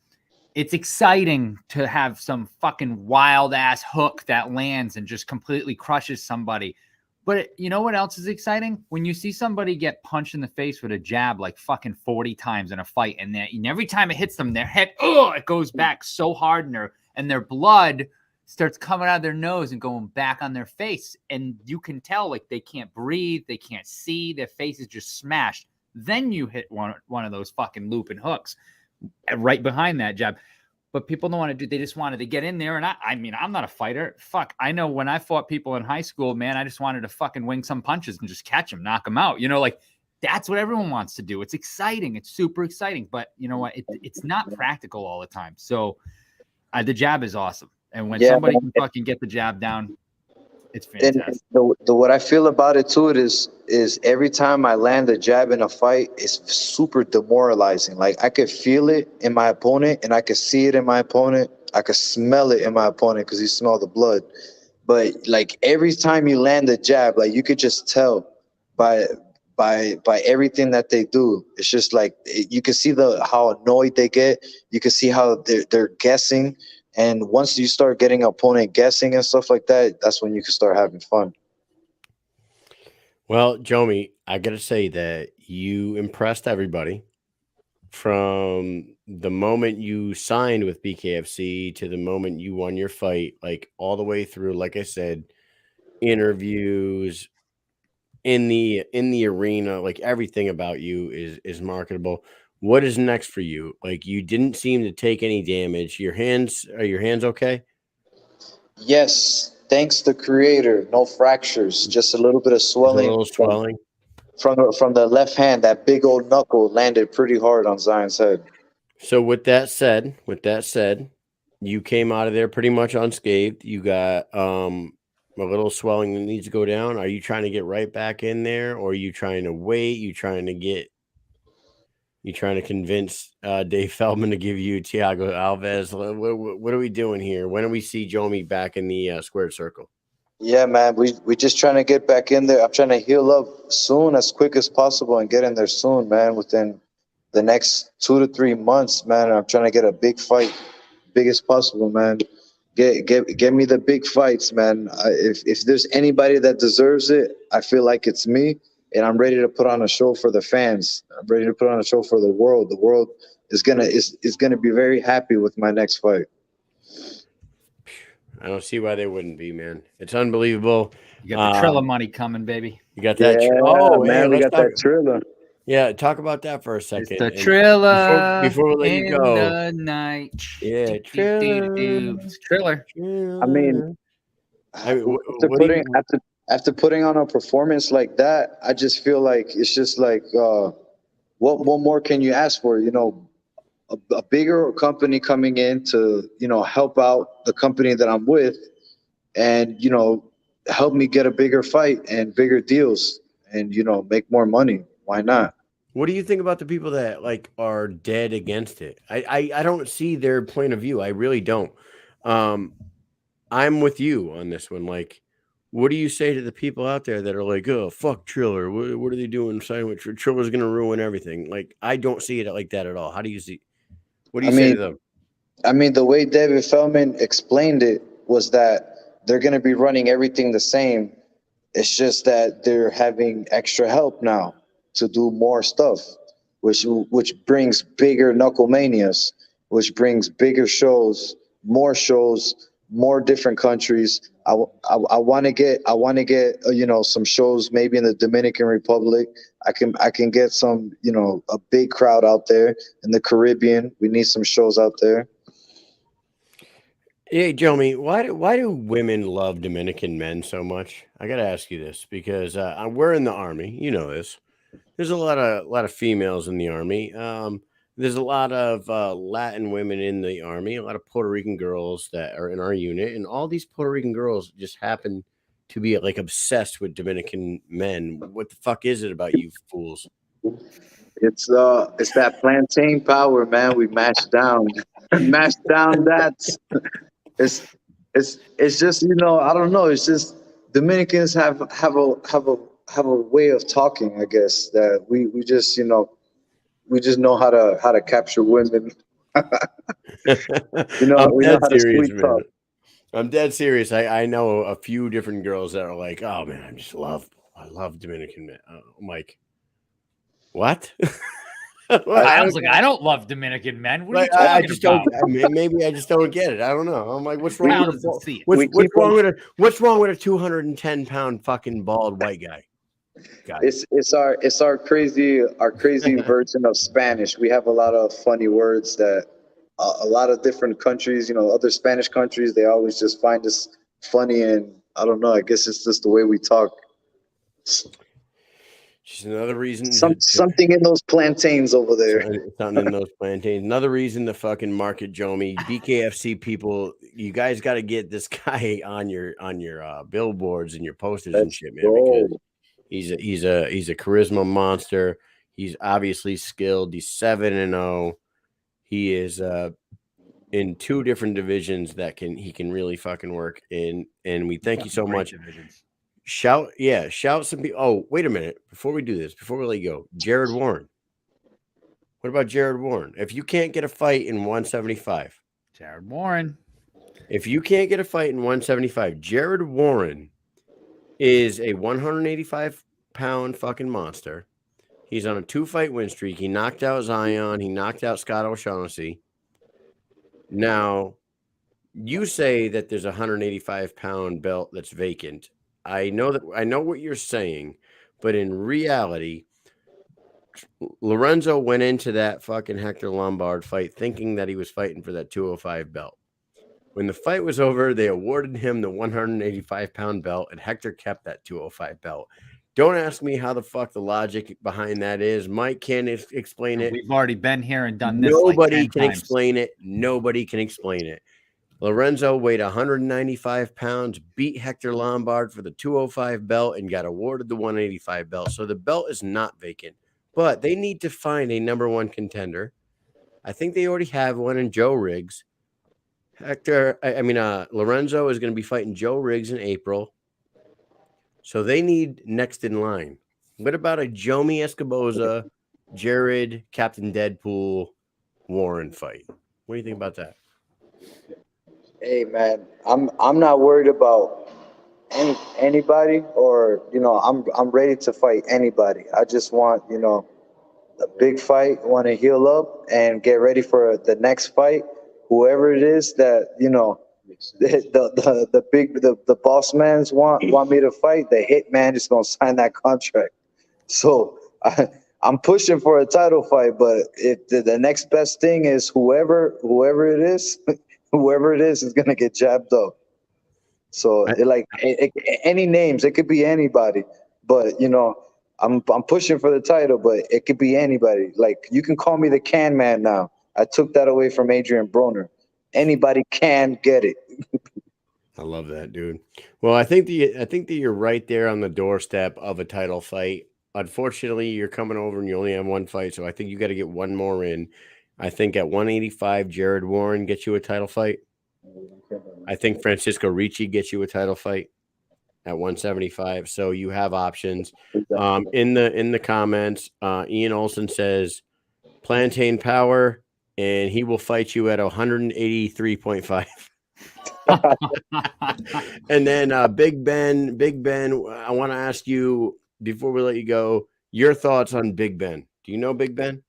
it's exciting to have some fucking wild ass hook that lands and just completely crushes somebody. But you know what else is exciting? When you see somebody get punched in the face with a jab like fucking 40 times in a fight, and every time it hits them, their head, it goes back so hard, and their blood starts coming out of their nose and going back on their face. And you can tell like they can't breathe, they can't see, their face is just smashed. Then you hit one of those fucking looping hooks right behind that jab. But people don't want to do. They just wanted to get in there. And I'm not a fighter. Fuck. I know when I fought people in high school, man, I just wanted to fucking wing some punches and just catch them, knock them out. That's what everyone wants to do. It's exciting. It's super exciting. But you know what? It's not practical all the time. So the jab is awesome. And when somebody can fucking get the jab down, it's fantastic. And what I feel about it too is every time I land a jab in a fight, it's super demoralizing. Like I could feel it in my opponent, and I could see it in my opponent. I could smell it in my opponent because you smell the blood. But like every time you land a jab, like you could just tell by everything that they do. It's just like you can see how annoyed they get. You can see how they're guessing. And once you start getting opponent guessing and stuff like that, that's when you can start having fun. Well, Jomi, I got to say that you impressed everybody from the moment you signed with BKFC to the moment you won your fight, like all the way through, like I said, interviews in the arena, like everything about you is marketable. What is next for you? Like you didn't seem to take any damage. Are your hands okay? Yes, thanks to Creator, no fractures, just a little bit of swelling. A little swelling from the left hand. That big old knuckle landed pretty hard on Zion's head. So with that said, you came out of there pretty much unscathed. You got a little swelling that needs to go down. Are you trying to get right back in there, or are you trying to wait? You trying to get You trying to convince Dave Feldman to give you Thiago Alves? What are we doing here? When do we see Jomi back in the squared circle? Yeah, man, we just trying to get back in there. I'm trying to heal up soon, as quick as possible, and get in there soon, man. Within the next 2 to 3 months, man. I'm trying to get a big fight, big as possible, man. Get me the big fights, man. If there's anybody that deserves it, I feel like it's me, and I'm ready to put on a show for the fans. I'm ready to put on a show for the world. The world is gonna be very happy with my next fight. I don't see why they wouldn't be, man. It's unbelievable. You got the Trilla money coming, baby. You got that? Man, we got that Trilla. Yeah, talk about that for a second. It's the Trilla before we let you go. The night. Yeah, Trilla. It's Triller. I mean, after putting on a performance like that, I just feel like it's just like, what more can you ask for? You know, a bigger company coming in to, you know, help out the company that I'm with, and, you know, help me get a bigger fight and bigger deals, and, you know, make more money. Why not? What do you think about the people that like are dead against it? I don't see their point of view. I really don't. I'm with you on this one. Like, what do you say to the people out there that are like, oh, fuck Triller? What are they doing? Signing with Triller's going to ruin everything. Like, I don't see it like that at all. How do you see? What do you say to them? I mean, the way David Feldman explained it was that they're going to be running everything the same. It's just that they're having extra help now to do more stuff, which brings bigger Knucklemanias, which brings bigger shows, more different countries. I want to get you know, some shows maybe in the Dominican Republic. I can get some, you know, a big crowd out there in the Caribbean. We need some shows out there. Hey, Jomi, why do women love Dominican men so much? I got to ask you this because we're in the Army. You know this. There's a lot of females in the Army. There's a lot of Latin women in the Army, a lot of Puerto Rican girls that are in our unit, and all these Puerto Rican girls just happen to be like obsessed with Dominican men. What the fuck is it about you fools? It's that plantain power, man. We mashed down that. It's just, you know, I don't know. It's just Dominicans have a way of talking, I guess, that we just, you know, we just know how to capture women. You know, I'm we know dead how to serious, sweet man. talk. I'm dead serious. I know a few different girls that are like, oh man, I love Dominican men. I'm like, what? Sounds like I don't love Dominican men. What are you talking I just about? don't. Maybe I just don't get it. I don't know. I'm like, what's wrong with what's wrong with a 210-pound fucking bald white guy? It's our crazy version of Spanish. We have a lot of funny words that a lot of different countries, you know, other Spanish countries, they always just find us funny, and I don't know. I guess it's just the way we talk. Just another reason. Something in those plantains over there. Something in those plantains. Another reason to fucking market Jomi. BKFC people, you guys got to get this guy on your billboards and your posters and shit, man. Because he's a charisma monster. He's obviously skilled. He's 7-0. He is in 2 different divisions that he can really fucking work in. And we thank you so much. Divisions. Shout some people. Oh, wait a minute. Before we do this, before we let you go, Jared Warren. What about Jared Warren? If you can't get a fight in 175, Jared Warren. If you can't get a fight in 175, Jared Warren is a 185-pound fucking monster. He's on a 2-fight win streak. He knocked out Zion. He knocked out Scott O'Shaughnessy. Now, you say that there's a 185-pound belt that's vacant. I know what you're saying, but in reality, Lorenzo went into that fucking Hector Lombard fight thinking that he was fighting for that 205 belt. When the fight was over, they awarded him the 185-pound belt, and Hector kept that 205 belt. Don't ask me how the fuck the logic behind that is. Mike can't explain it. We've already been here and done this. Nobody can explain it. Nobody can explain it. Lorenzo weighed 195 pounds, beat Hector Lombard for the 205 belt, and got awarded the 185 belt. So the belt is not vacant. but they need to find a number one contender. I think they already have one in Joe Riggs. Lorenzo is going to be fighting Joe Riggs in April. So they need next in line. What about a Jomi Escoboza, Jared, Captain Deadpool, Warren fight? What do you think about that? Hey man, I'm not worried about anybody, or I'm ready to fight anybody. I just want a big fight, want to heal up and get ready for the next fight. Whoever it is that the boss mans want me to fight, the hitman is gonna sign that contract. So I'm pushing for a title fight, but if the next best thing is whoever it is, whoever it is gonna get jabbed up. So any names, it could be anybody, but I'm pushing for the title, but it could be anybody. Like you can call me the Can Man now. I took that away from Adrian Broner. Anybody can get it. I love that, dude. Well, I think that you're right there on the doorstep of a title fight. Unfortunately, you're coming over and you only have one fight, so I think you got to get one more in. I think at 185, Jared Warren gets you a title fight. I think Francisco Ricci gets you a title fight at 175. So you have options. In the comments, Ian Olson says Plantain Power, and he will fight you at 183.5. And then Big Ben, I want to ask you before we let you go, your thoughts on Big Ben. Do you know Big Ben?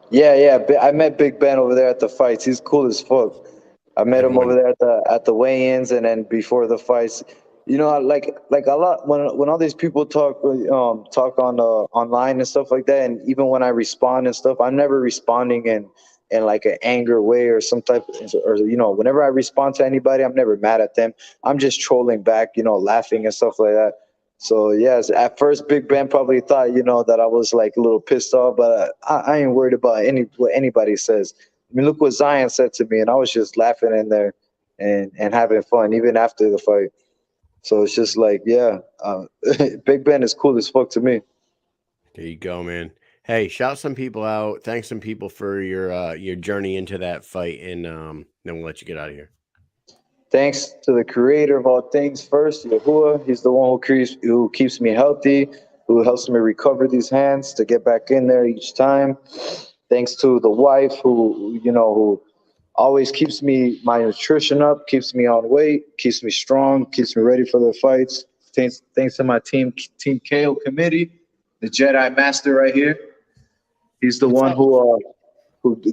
Yeah. I met Big Ben over there at the fights. He's cool as fuck. I met him over there at the weigh-ins, and then before the fights. Like a lot when all these people talk on online and stuff like that, and even when I respond and stuff, I'm never responding in like an anger way or some type of, or whenever I respond to anybody, I'm never mad at them. I'm just trolling back, laughing and stuff like that. So yes, at first Big Ben probably thought that I was like a little pissed off, but I ain't worried about what anybody says. I mean, look what Zion said to me, and I was just laughing in there and having fun even after the fight. So it's just like, Big Ben is cool as fuck to me. There you go, man. Hey, shout some people out. Thanks some people for your journey into that fight, and then we'll let you get out of here. Thanks to the creator of all things first, Yahuwah. He's the one who keeps me healthy, who helps me recover these hands to get back in there each time. Thanks to the wife who always keeps my nutrition up, keeps me on weight, keeps me strong, keeps me ready for the fights. Thanks to my Team KO committee, the Jedi Master right here. He's the one who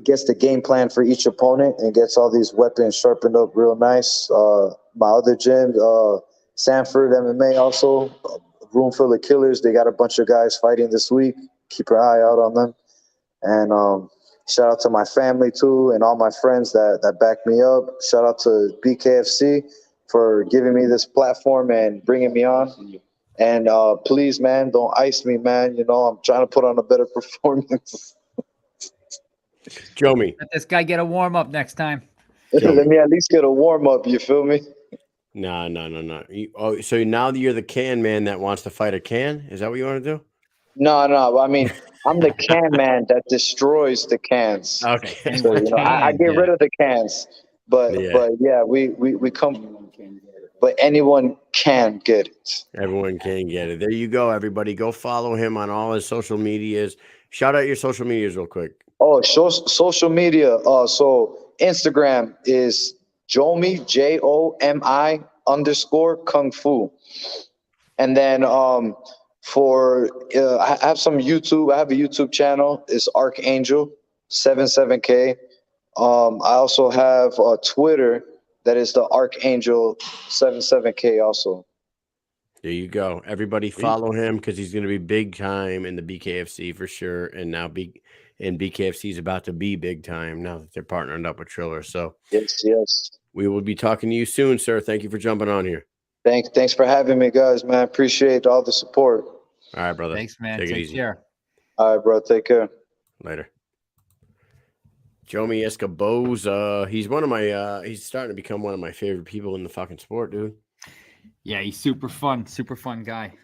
gets the game plan for each opponent and gets all these weapons sharpened up real nice. My other gym, Sanford MMA, also room full of killers. They got a bunch of guys fighting this week. Keep your eye out on them. And shout out to my family too, and all my friends that back me up. Shout out to BKFC for giving me this platform and bringing me on. And please, man, don't ice me, man. I'm trying to put on a better performance. Jomi, let this guy get a warm up next time. Let me at least get a warm up. You feel me? No. So now that you're the can man that wants to fight a can, is that what you want to do? No. I mean, I'm the can man that destroys the cans. Okay. So, I get rid of the cans, but we come. But anyone can get it. Everyone can get it. There you go, everybody. Go follow him on all his social medias. Shout out your social medias real quick. Oh, social media. So Instagram is Jomi, JOMI _Kung Fu. And then I have some YouTube. I have a YouTube channel. It's Archangel 77K. I also have Twitter. That is the Archangel 77K also. There you go. Everybody follow him because he's going to be big time in the BKFC for sure. And now BKFC is about to be big time now that they're partnering up with Triller. So yes. We will be talking to you soon, sir. Thank you for jumping on here. Thanks for having me, guys, man. Appreciate all the support. All right, brother. Thanks, man. Take it Take easy. care. All right, bro. Take care. Later. Jomi Escoboza. He's he's starting to become one of my favorite people in the fucking sport, dude. Yeah, he's super fun guy.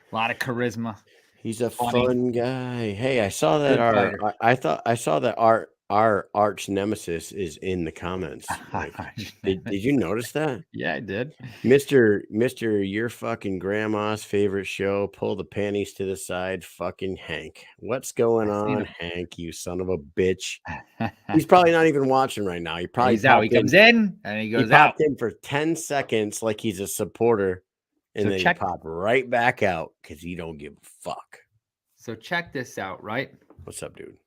A lot of charisma. He's a Funny. fun guy. Hey, I saw that Good fighter. I saw that our arch nemesis is in the comments. Like, did you notice that? Yeah, I did. Mister, your fucking grandma's favorite show. Pull the panties to the side, fucking Hank. What's going I seen on, him. Hank? You son of a bitch. He's probably not even watching right now. He probably He's out. He comes in and he goes out. popped in for 10 seconds like he's a supporter, and So then check- he popped right back out because he don't give a fuck. So check this out, right? What's up, dude?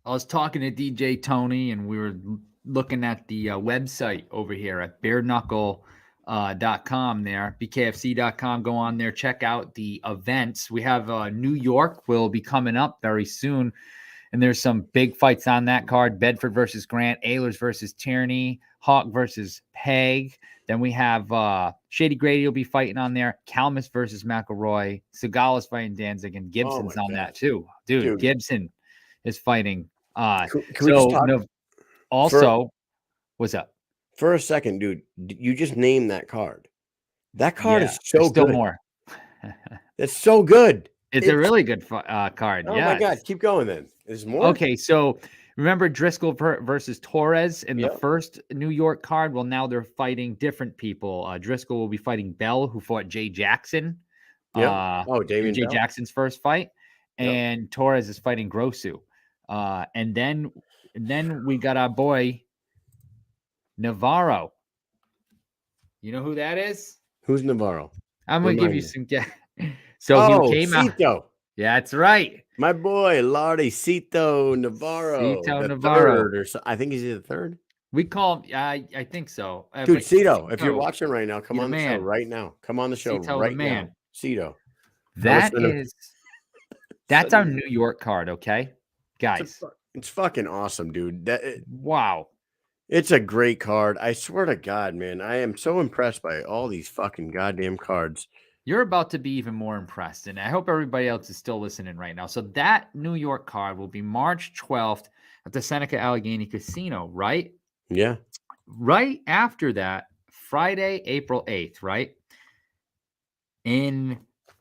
I was talking to DJ Tony, and we were looking at the website over here at bareknuckle.com there, bkfc.com. Go on there, check out the events. We have New York will be coming up very soon, and there's some big fights on that card. Bedford versus Grant, Ehlers versus Tierney, Hawk versus Peg. Then we have Shady Grady will be fighting on there. Kalmus versus McElroy. Segala's fighting Danzig, and Gibson's on that too. Dude, Gibson is fighting. Can we just talk also, what's up? For a second, dude, you just named that card. That card is there's so still good. more. It's so good. It's a really good card. Oh Yeah. my God. Keep going then. There's more. Okay. So remember Driscoll versus Torres in the Yep. first New York card? Well, now they're fighting different people. Driscoll will be fighting Bell, who fought Jay Jackson. Yeah. Damian Jay Bell. Jackson's first fight. Yep. And Torres is fighting Grosu. And then we got our boy Navarro. You know who that is? Who's Navarro? I'm going to give you some guess. So he came Cito. out. Yeah, that's right. My boy, Cito Navarro. Cito the Navarro. Third I think he's the third. We call him, I think so. Dude, Cito, if you're watching right now, come on the show right now. Come on the show Cito right the man. now. Cito. That's our New York card, okay? Guys. It's fucking awesome, dude. Wow. It's a great card. I swear to God, man. I am so impressed by all these fucking goddamn cards. You're about to be even more impressed, and I hope everybody else is still listening right now. So that New York card will be March 12th at the Seneca Allegheny Casino, right? Yeah. Right after that, Friday, April 8th, right?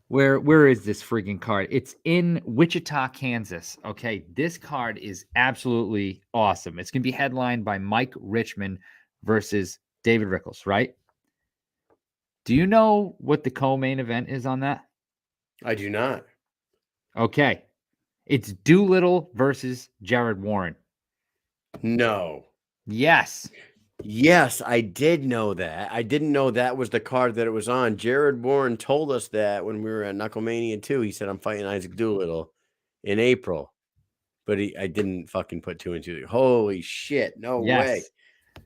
Where is this freaking card? It's in Wichita, Kansas. Okay, this card is absolutely awesome. It's going to be headlined by Mike Richmond versus David Rickles, right? Do you know what the co-main event is on that? I do not. Okay. It's Doolittle versus Jared Warren. No. Yes. Yes, I did know that. I didn't know that was the card that it was on. Jared Warren told us that when we were at Knucklemania 2. He said, I'm fighting Isaac Doolittle in April. But I didn't fucking put two and two. Holy shit. No way.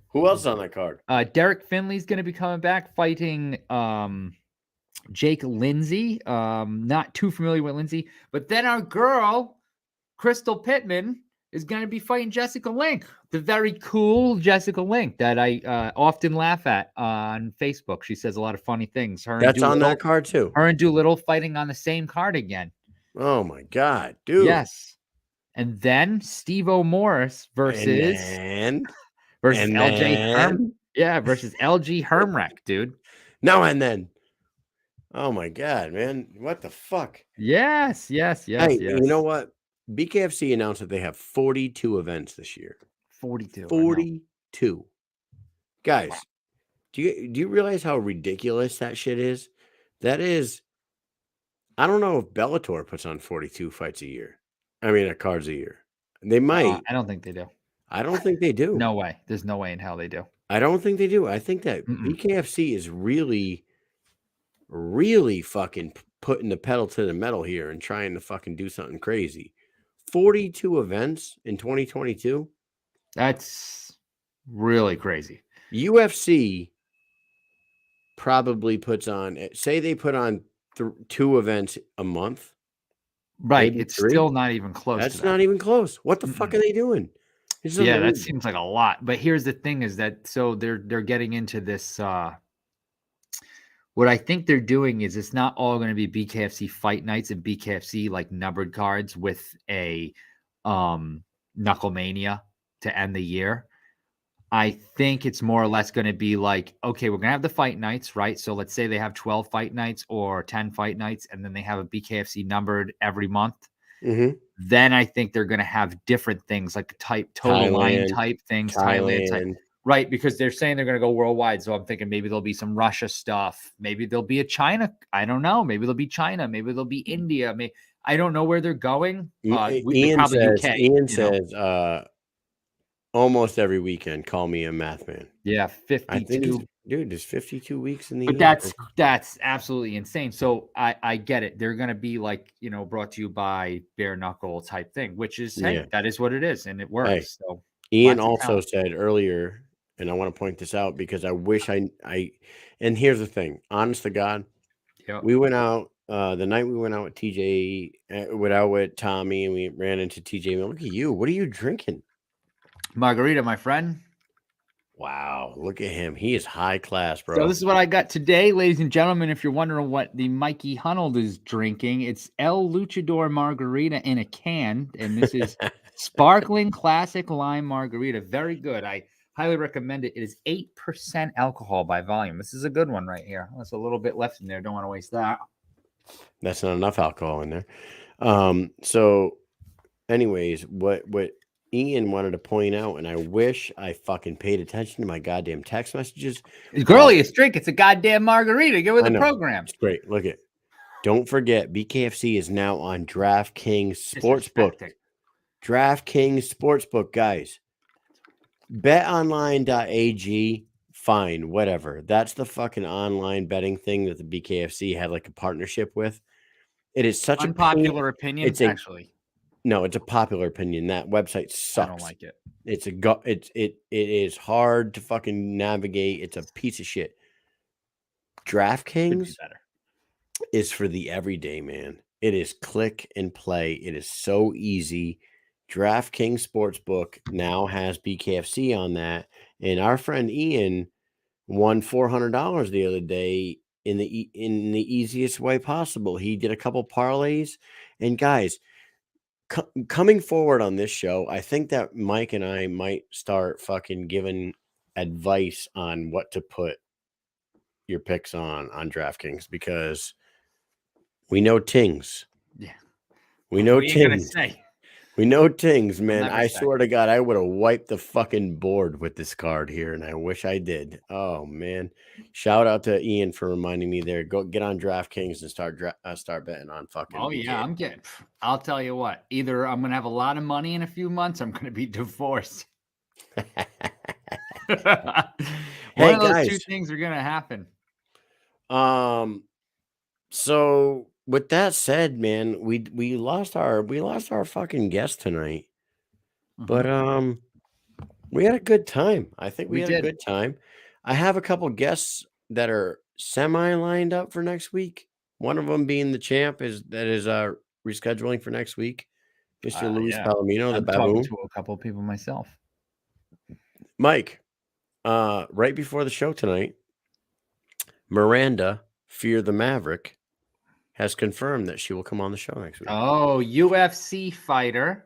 Who else is on that card? Derek Finley's going to be coming back fighting Jake Lindsay. Not too familiar with Lindsay. But then our girl, Crystal Pittman, is going to be fighting Jessica Link, the very cool Jessica Link that I often laugh at on Facebook. She says a lot of funny things. That's on that card too. Her and Doolittle fighting on the same card again. Oh my God, dude. Yes. And then Steve O'Morris versus LG Herm. Yeah, versus LG Hermrek, dude. No, and then. Oh my God, man. What the fuck? Yes. Hey, you know what? BKFC announced that they have 42 events this year. 42. 42. Guys, do you realize how ridiculous that shit is? That is, I don't know if Bellator puts on 42 fights a year. I mean, cards a year. They might. I don't think they do. I don't think they do. No way. There's no way in hell they do. I don't think they do. I think that BKFC is really, really fucking putting the pedal to the metal here and trying to fucking do something crazy. 42 events in 2022. That's really crazy. UFC probably puts on, say they put on 2 events a month. Right. It's 3. Still not even close. That's not even close. What the fuck are they doing? Yeah, that seems like a lot. But here's the thing is that so they're getting into this what I think they're doing is it's not all going to be BKFC fight nights and BKFC like numbered cards with a Knucklemania to end the year. I think it's more or less going to be like, okay, we're going to have the fight nights, right? So let's say they have 12 fight nights or 10 fight nights, and then they have a BKFC numbered every month. Mm-hmm. Then I think they're going to have different things like total line type things, Thailand type, right? Because they're saying they're going to go worldwide. So I'm thinking maybe there'll be some Russia stuff. Maybe there'll be a China. I don't know. Maybe there'll be China. Maybe there'll be India. I don't know where they're going. Ian says, almost every weekend, call me a math man. Yeah, 52. Dude, there's 52 weeks in the year. But that's absolutely insane. So I get it. They're going to be like, brought to you by bare knuckle type thing, which is, hey, that is what it is. And it works. Hey, so Ian also said earlier, and I want to point this out because I wish and here's the thing, honest to God, we went out the night we went out with TJ, with Tommy, and we ran into TJ. Look at you. What are you drinking? Margarita, my friend. Wow, look at him. He is high class, bro. So this is what I got today, ladies and gentlemen. If you're wondering what the Mikey Hunold is drinking, it's El Luchador Margarita in a can, and this is sparkling classic lime margarita. Very good. I highly recommend it. It is 8% alcohol by volume. This is a good one right here. There's a little bit left in there. Don't want to waste that. That's not enough alcohol in there. So anyways, what Ian wanted to point out, and I wish I fucking paid attention to my goddamn text messages. Girliest drink. It's a goddamn margarita. Get with the program. It's great. Look at. Don't forget, BKFC is now on DraftKings Sportsbook. DraftKings Sportsbook, guys. BetOnline.ag, fine, whatever. That's the fucking online betting thing that the BKFC had like a partnership with. It is such unpopular opinion. Actually. No, it's a popular opinion. That website sucks. I don't like it. It is hard to fucking navigate. It's a piece of shit. DraftKings is for the everyday man. It is click and play. It is so easy. DraftKings Sportsbook now has BKFC on that, and our friend Ian won $400 the other day in the easiest way possible. He did a couple parlays, and guys. Coming forward on this show, I think that Mike and I might start fucking giving advice on what to put your picks on DraftKings because we know tings. Yeah. We know tings. We know tings, man. I swear to God, I would have wiped the fucking board with this card here, and I wish I did. Oh, man. Shout out to Ian for reminding me there. Go get on DraftKings and start betting on fucking. Oh, BK. Yeah, I'm getting. I'll tell you what. Either I'm going to have a lot of money in a few months, I'm going to be divorced. One of those two things are going to happen. So with that said, man, we lost our fucking guest tonight. But we had a good time. I think we had a good time. I have a couple guests that are semi lined up for next week. One of them being the champ is rescheduling for next week. Mr. Luis Palomino, the baboon. Talking to a couple of people myself. Mike, right before the show tonight, Miranda, Fear the Maverick, has confirmed that she will come on the show next week. Oh, UFC fighter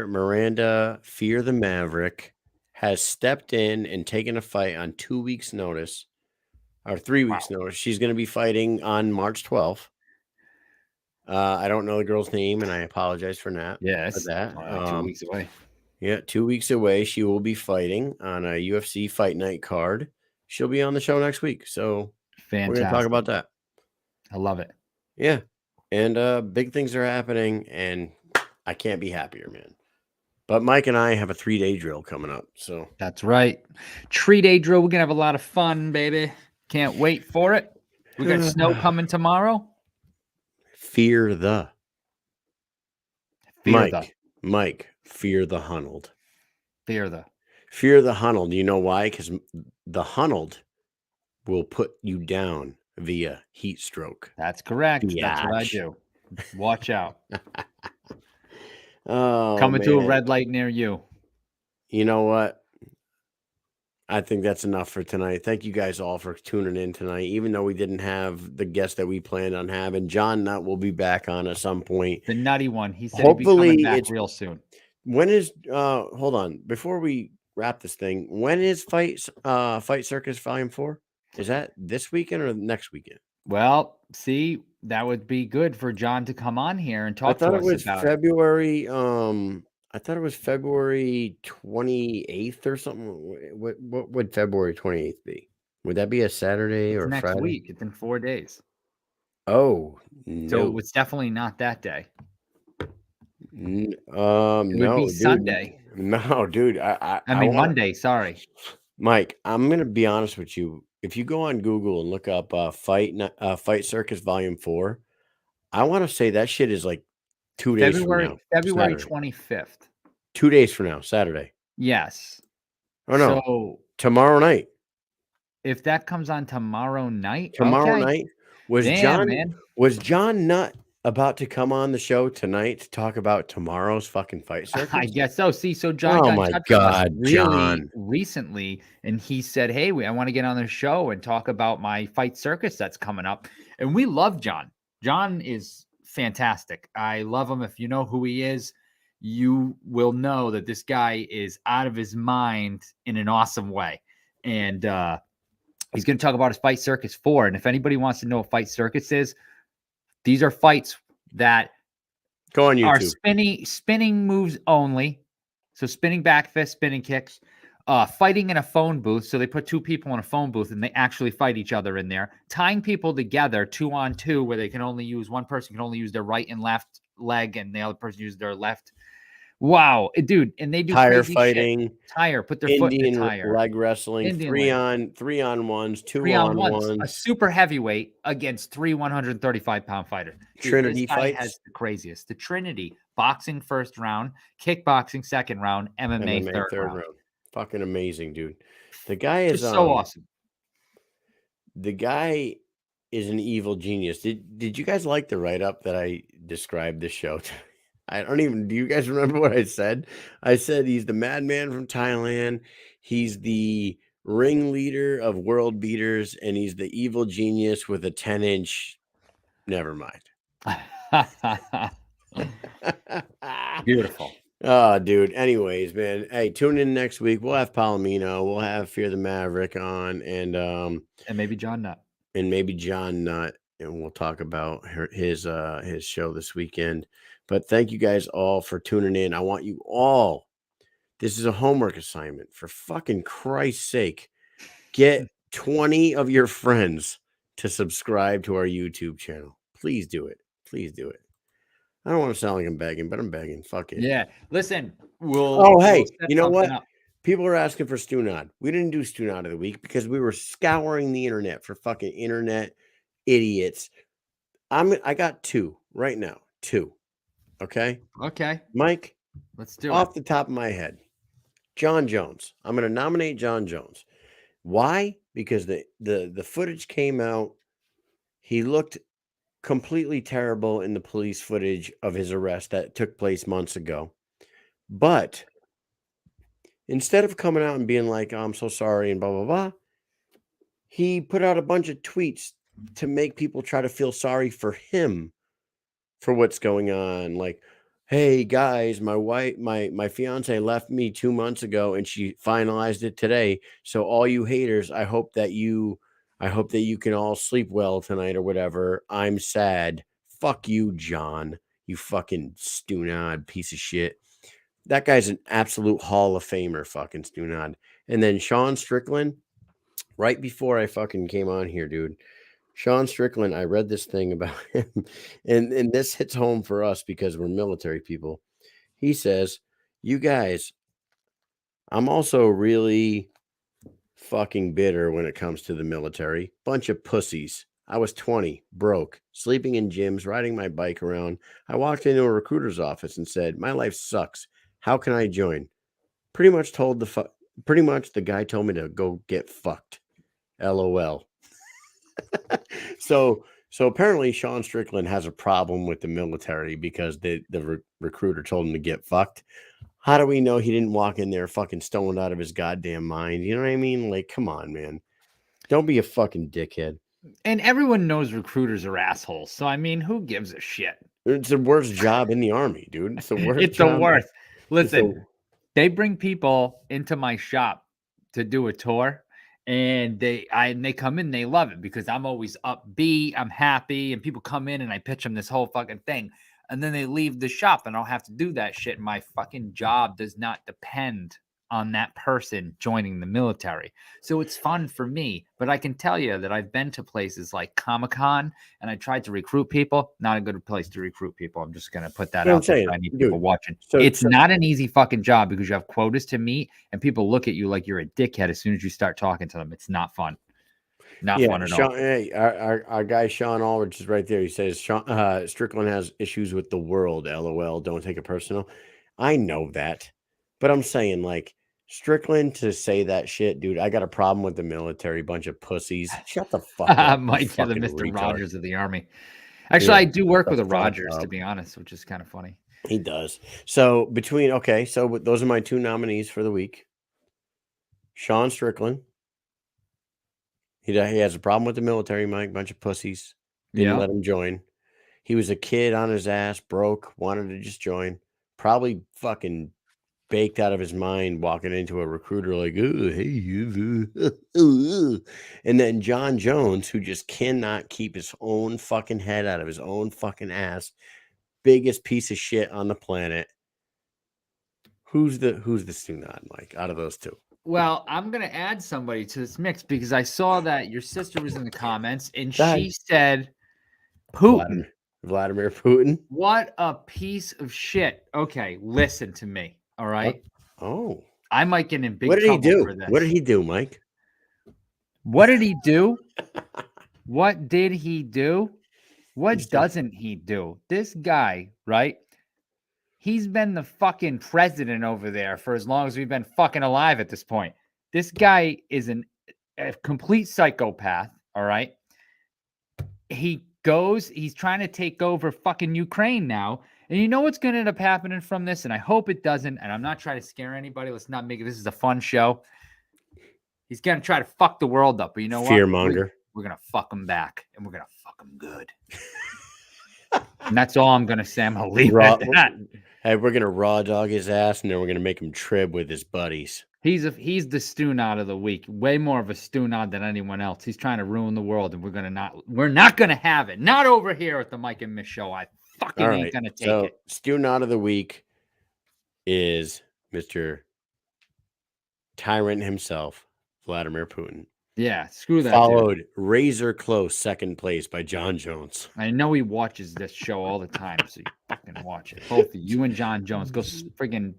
Miranda, Fear the Maverick, has stepped in and taken a fight on 2 weeks' notice, or 3 weeks' notice. She's going to be fighting on March 12th. I don't know the girl's name, and I apologize for that. Yes, for that. 2 weeks away. Yeah, 2 weeks away. She will be fighting on a UFC Fight Night card. She'll be on the show next week, so fantastic. We're going to talk about that. I love it. Yeah, and big things are happening, and I can't be happier, man. But Mike and I have a 3-day drill coming up, so that's right. 3-day drill. We're gonna have a lot of fun, baby. Can't wait for it. We got snow coming tomorrow. Fear the Mike. Fear the Hunold. Fear the Hunold. You know why? Because the Hunold will put you down via heat stroke. That's correct. Biatch. That's what I do. Watch out. Coming to a red light near you. You know what? I think that's enough for tonight. Thank you guys all for tuning in tonight. Even though we didn't have the guest that we planned on having, John Nutt will be back on at some point. The nutty one. He said hopefully he'll be coming back real soon. When is hold on, before we wrap this thing. When is Fight Circus Volume 4? Is that this weekend or next weekend? Well, see, that would be good for John to come on here and I talk thought to it us was about February. I thought it was February 28th or something. What would February 28th be? Would that be a Saturday it's or next Friday? week. It's in 4 days. Oh So no. it's definitely not that day. It No, would be dude. Sunday. No, dude. I mean, wanna, Monday. Sorry. Mike, I'm gonna be honest with you. If you go on Google and look up Fight Circus Volume 4, I want to say that shit is like 2 days from now. February Saturday. 25th. 2 days from now, Saturday. Yes. Oh no, So tomorrow night. if that comes on tomorrow night, Tomorrow okay. night was Damn, man. John Nutt about to come on the show tonight to talk about tomorrow's fucking Fight Circus? I guess so. See, so John Oh got in my touch with us God, really John. recently, and he said, "Hey, I want to get on the show and talk about my Fight Circus that's coming up." And we love John. John is fantastic. I love him. If you know who he is, you will know that this guy is out of his mind in an awesome way. And he's going to talk about his Fight Circus 4. And if anybody wants to know what Fight Circus is, these are fights that Go on are YouTube. spinning moves only. So spinning back fist, spinning kicks, fighting in a phone booth. So they put two people in a phone booth and they actually fight each other in there, tying people together 2-on-2, where they can only use one person can only use their right and left leg, and the other person uses their left. Wow, dude! And they do Tire crazy fighting, shit. Tire, put their foot in the Indian tire. leg wrestling, Indian three leg. on ones, 3 on 1s, a ones, super heavyweight against 3 135-pound fighters. Dude, Trinity this guy fights. has the craziest. The Trinity: boxing first round, kickboxing second round, MMA third round. Fucking amazing, dude. The guy is Just so awesome. The guy is an evil genius. Did you guys like the write-up that I described this show to? Do you guys remember what I said? I said he's the madman from Thailand. He's the ringleader of world beaters, and he's the evil genius with a 10-inch. Never mind. Beautiful. Oh, dude. Anyways, man. Hey, tune in next week. We'll have Palomino. We'll have Fear the Maverick on, and maybe John Nutt. And we'll talk about his show this weekend. But thank you guys all for tuning in. I want you all. This is a homework assignment. For fucking Christ's sake, get 20 of your friends to subscribe to our YouTube channel. Please do it. Please do it. I don't want to sound like I'm begging, but I'm begging. Fuck it. Yeah. Listen, hey, you know what? People are asking for Stunad. We didn't do Stunad of the week because we were scouring the internet for fucking internet idiots. I got 2 right now. 2. Okay. Mike, let's do off the top of my head. John Jones. I'm going to nominate John Jones. Why? Because the footage came out. He looked completely terrible in the police footage of his arrest that took place months ago. But instead of coming out and being like, oh, I'm so sorry and blah, blah, blah, he put out a bunch of tweets to make people try to feel sorry for him for what's going on. Like, hey guys, my fiance left me 2 months ago and she finalized it today. So all you haters, I hope that you can all sleep well tonight or whatever. I'm sad. Fuck you, John. You fucking Stunad piece of shit. That guy's an absolute Hall of Famer, fucking Stunad. And then Sean Strickland, right before I fucking came on here, dude. Sean Strickland, I read this thing about him, and this hits home for us because we're military people. He says, you guys, I'm also really fucking bitter when it comes to the military. Bunch of pussies. I was 20, broke, sleeping in gyms, riding my bike around. I walked into a recruiter's office and said, my life sucks. How can I join? Pretty much the guy told me to go get fucked. LOL. So apparently Sean Strickland has a problem with the military because the recruiter told him to get fucked. How do we know he didn't walk in there fucking stoned out of his goddamn mind? You know what I mean? Like, come on, man. Don't be a fucking dickhead. And everyone knows recruiters are assholes. So, I mean, who gives a shit? It's the worst job in the Army, dude. It's the worst. The worst. Listen, they bring people into my shop to do a tour, and they come in, they love it because I'm always upbeat, I'm happy, and people come in and I pitch them this whole fucking thing, and then they leave the shop and I don't have to do that shit. My fucking job does not depend on that person joining the military. So it's fun for me, but I can tell you that I've been to places like Comic-Con and I tried to recruit people. Not a good place to recruit people. I'm just going to put that out there. I need people watching. It's not an easy fucking job because you have quotas to meet and people look at you like you're a dickhead as soon as you start talking to them. It's not fun. Not fun at all. Hey, our guy Sean Aldrich is right there. He says Strickland has issues with the world. LOL. Don't take it personal. I know that, but I'm saying like Strickland to say that shit, dude. I got a problem with the military, bunch of pussies. Shut the fuck up, Mike. You're the Mr. Rogers of the Army. Actually, I do work with a Rogers, to be honest, which is kind of funny. He does. So so those are my two nominees for the week. Sean Strickland. He has a problem with the military, Mike. Bunch of pussies. Didn't let him join. He was a kid on his ass, broke, wanted to just join. Probably fucking baked out of his mind walking into a recruiter like, oh, hey, and then John Jones, who just cannot keep his own fucking head out of his own fucking ass. Biggest piece of shit on the planet. Who's the Stunad, Mike, out of those two? Well, I'm going to add somebody to this mix because I saw that your sister was in the comments and she said Putin. Vladimir Putin. What a piece of shit. Okay, listen to me. All right. Oh. I might get in big trouble for this. What did he do, Mike? What did he do? What did he do? What doesn't he do? This guy, right? He's been the fucking president over there for as long as we've been fucking alive at this point. This guy is a complete psychopath, all right? He's trying to take over fucking Ukraine now. And you know what's going to end up happening from this? And I hope it doesn't. And I'm not trying to scare anybody. Let's not make it. This is a fun show. He's going to try to fuck the world up. But you know what? Fearmonger. We're going to fuck him back. And we're going to fuck him good. And that's all I'm going to say. I'm going to leave it at that. Hey, we're going to raw dog his ass. And then we're going to make him trib with his buddies. He's the Stunad of the week. Way more of a Stunad than anyone else. He's trying to ruin the world. And we're not going to have it. Not over here at the Mike and Mish show. I fucking ain't gonna take it. Stunad of the week is Mr. Tyrant himself, Vladimir Putin. Yeah, screw that. Followed razor close second place by John Jones. I know he watches this show all the time, so you fucking watch it. Both of you and John Jones. Go friggin'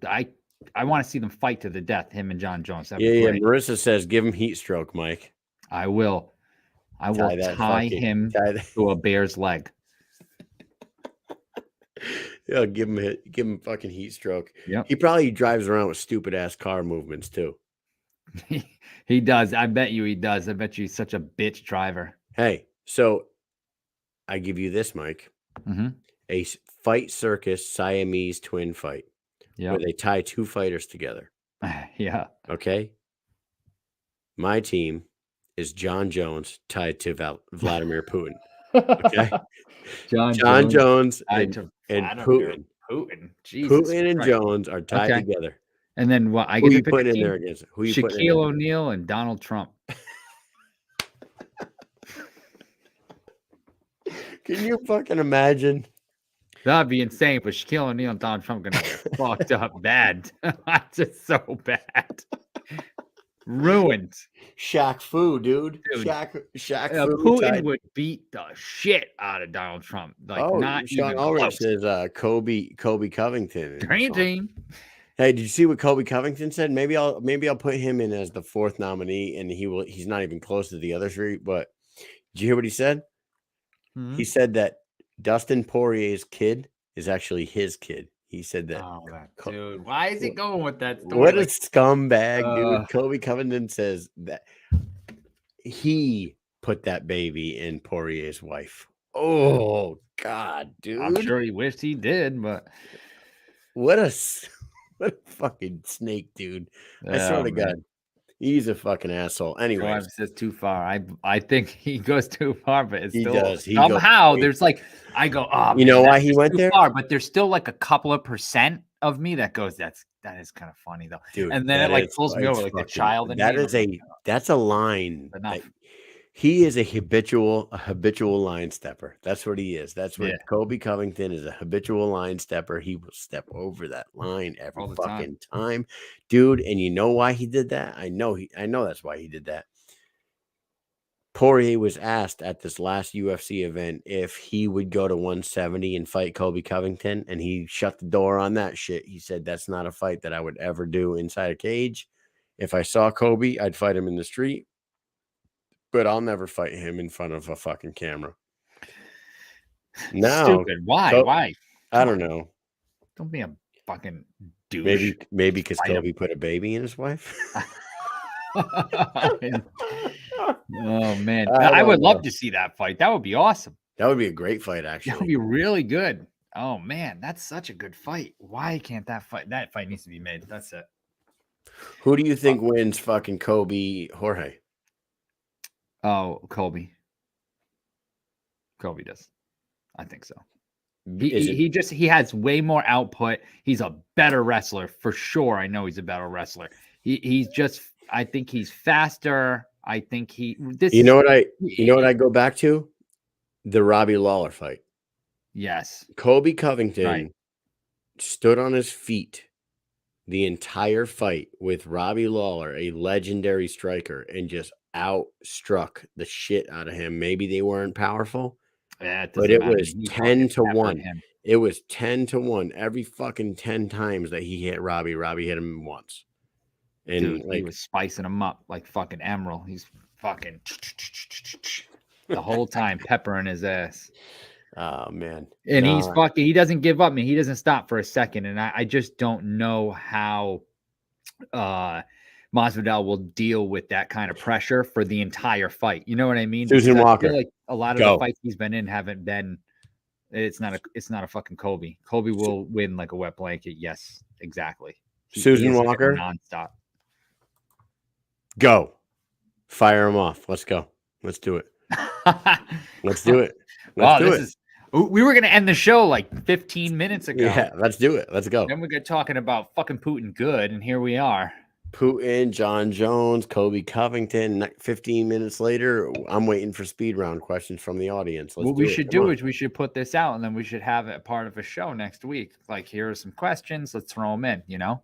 I want to see them fight to the death, him and John Jones. Yeah. Marissa says give him heat stroke, Mike. I will tie him to a bear's leg. Yeah, give him fucking heat stroke. Yep. He probably drives around with stupid ass car movements too. He does. I bet you he does. I bet you he's such a bitch driver. Hey, so I give you this, Mike. Mm-hmm. A fight circus Siamese twin fight. Yeah. Where they tie two fighters together. Yeah. Okay. My team is John Jones tied to Vladimir Putin. Okay. John Jones and Putin. Jesus Putin and Jones are tied together. And then what? Who you putting in there against? Who you putting in Shaquille O'Neal and Donald Trump. Can you fucking imagine? That'd be insane. But Shaquille O'Neal and Donald Trump gonna get fucked up bad. Just so bad. Ruined. Shaq Fu, dude. Shaq Fu. Putin would beat the shit out of Donald Trump. Like not Sean even Ulrich close. says Kobe Covington. Green team. Hey, did you see what Kobe Covington said? Maybe I'll put him in as the fourth nominee, and he's not even close to the other three. But did you hear what he said? Mm-hmm. He said that Dustin Poirier's kid is actually his kid. He said that. Oh, dude, why is he going with that story? What a scumbag, dude. Kobe Covington says that he put that baby in Poirier's wife. Oh, God, dude. I'm sure he wished he did, but what a fucking snake, dude. I swear to God. He's a fucking asshole. Anyway, says too far. I think he goes too far, but it's still does. Somehow there's like I go, oh, you know why he went there? Far, but there's still like a couple of percent of me that goes, that is kind of funny though. Dude, And then it like pulls me over like the child in that me. is that's a line. Enough. He is a habitual line stepper. That's what he is. That's what Kobe Covington is, a habitual line stepper. He will step over that line every fucking time, dude. And you know why he did that? I know that's why he did that. Poirier was asked at this last UFC event if he would go to 170 and fight Kobe Covington, and he shut the door on that shit. He said, that's not a fight that I would ever do inside a cage. If I saw Kobe, I'd fight him in the street, but I'll never fight him in front of a fucking camera. Now, stupid. Why? I don't know. Don't be a fucking douche. Maybe because Kobe put a baby in his wife. Oh man, I would love to see that fight. That would be awesome. That would be a great fight, actually. That would be really good. Oh man, that's such a good fight. Why can't that fight? That fight needs to be made. That's it. Who do you think wins fucking Kobe Jorge? Oh, Kobe. Kobe does. I think so. He has way more output. He's a better wrestler for sure. I know he's a better wrestler. He's just. I think he's faster. I think you know what I go back to? The Robbie Lawler fight. Yes. Kobe Covington stood on his feet the entire fight with Robbie Lawler, a legendary striker, and just outstruck the shit out of him. Maybe they weren't powerful, but it was 10-1. It was 10-1. Every fucking 10 times that he hit Robbie hit him once. And dude, he was spicing him up like fucking Emerald. He's fucking the whole time peppering his ass. Oh man. And he doesn't give up, man. He doesn't stop for a second. And I just don't know how Masvidal will deal with that kind of pressure for the entire fight. You know what I mean? Susan Walker. I feel like a lot of the fights he's been in haven't been. It's not a fucking Kobe. Kobe will win like a wet blanket. Yes, exactly. Susan Walker nonstop. Go. Fire him off. Let's go. Let's do it. Let's do it. We were going to end the show like 15 minutes ago. Yeah, let's do it. Let's go. Then we got talking about fucking Putin good, and here we are. Putin, John Jones, Kobe Covington. 15 minutes later, I'm waiting for speed round questions from the audience. What we should do is we should put this out, and then we should have it part of a show next week. Like, here are some questions. Let's throw them in, you know?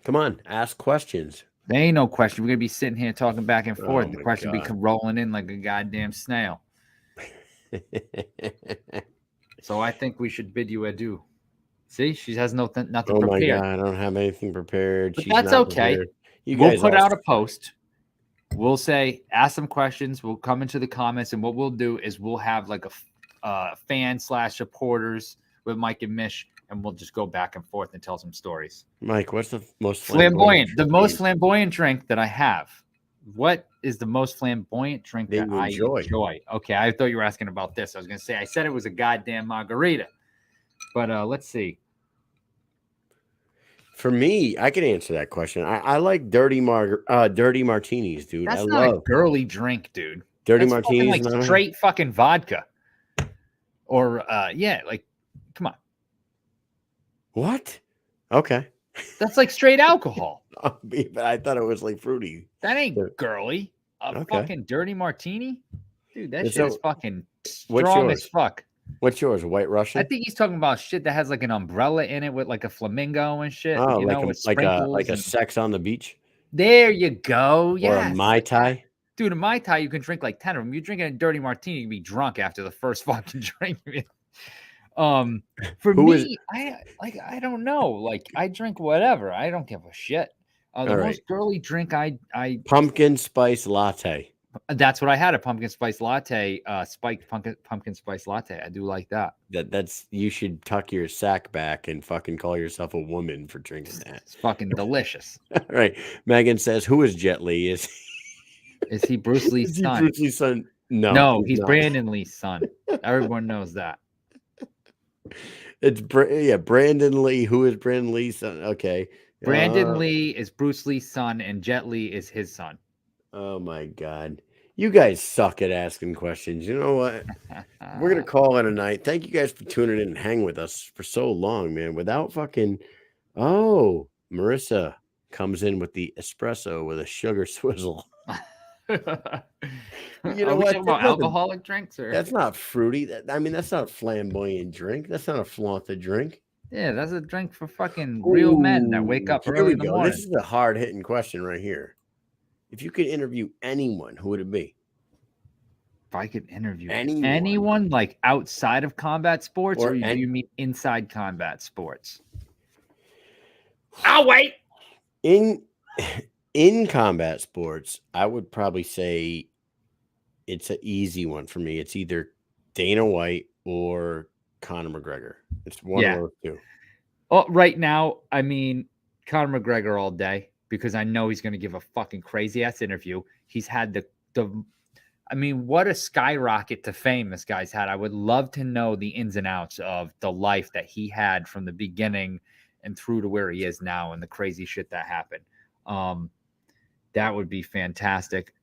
Come on, ask questions. There ain't no question. We're going to be sitting here talking back and forth. The question will be rolling in like a goddamn snail. So I think we should bid you adieu. See, she has nothing prepared. Oh my God, I don't have anything prepared. But that's okay. We'll put out a post. We'll say, ask some questions. We'll come into the comments, and what we'll do is we'll have like a fan/supporters with Mike and Mish, and we'll just go back and forth and tell some stories. Mike, what's the most flamboyant? The most flamboyant drink that I have. What is the most flamboyant drink that I enjoy? Okay, I thought you were asking about this. I was going to say, I said it was a goddamn margarita. But let's see. For me, I can answer that question. I like dirty martinis, dude. That's not a girly drink, dude. Dirty martinis, like straight fucking vodka. Or like, come on. What? Okay. That's like straight alcohol. But I thought it was like fruity. That ain't girly. Fucking dirty martini? Dude, that shit is fucking strong as fuck. What's yours? White Russian? I think he's talking about shit that has like an umbrella in it with like a flamingo and shit. Oh, like a sex on the beach? There you go. Yeah. Or a Mai Tai? Dude, a Mai Tai, you can drink like 10 of them. You're drinking a dirty martini, you can be drunk after the first fucking drink. For me, I don't know. Like, I drink whatever. I don't give a shit. The most girly drink I pumpkin spice latte. That's what I had, a pumpkin spice latte, spiked pumpkin spice latte. I do like that. That's you should tuck your sack back and fucking call yourself a woman for drinking that. It's fucking delicious. All right. Megan says, who is Jet Li? Is he Bruce Lee's son? Bruce Lee's son? No, he's Brandon Lee's son. Everyone knows that. It's Brandon Lee. Who is Brandon Lee's son? Okay. Brandon Lee is Bruce Lee's son, and Jet Li is his son. Oh my God. You guys suck at asking questions. You know what? we're gonna call it a night. Thank you guys for tuning in and hang with us for so long, man. Without fucking Marissa comes in with the espresso with a sugar swizzle. You know Are we what? talking about alcoholic drinks or? That's not fruity. That's not a flamboyant drink. That's not a flaunted drink. Yeah, that's a drink for fucking real men that wake up early in the morning. This is a hard hitting question right here. If you could interview anyone, who would it be? If I could interview anyone like outside of combat sports, or do you mean inside combat sports? I'll wait. In combat sports, I would probably say it's an easy one for me. It's either Dana White or Conor McGregor. It's one of those two. Oh, right now, I mean, Conor McGregor all day, because I know he's going to give a fucking crazy ass interview. He's had what a skyrocket to fame this guy's had. I would love to know the ins and outs of the life that he had from the beginning and through to where he is now and the crazy shit that happened. That would be fantastic.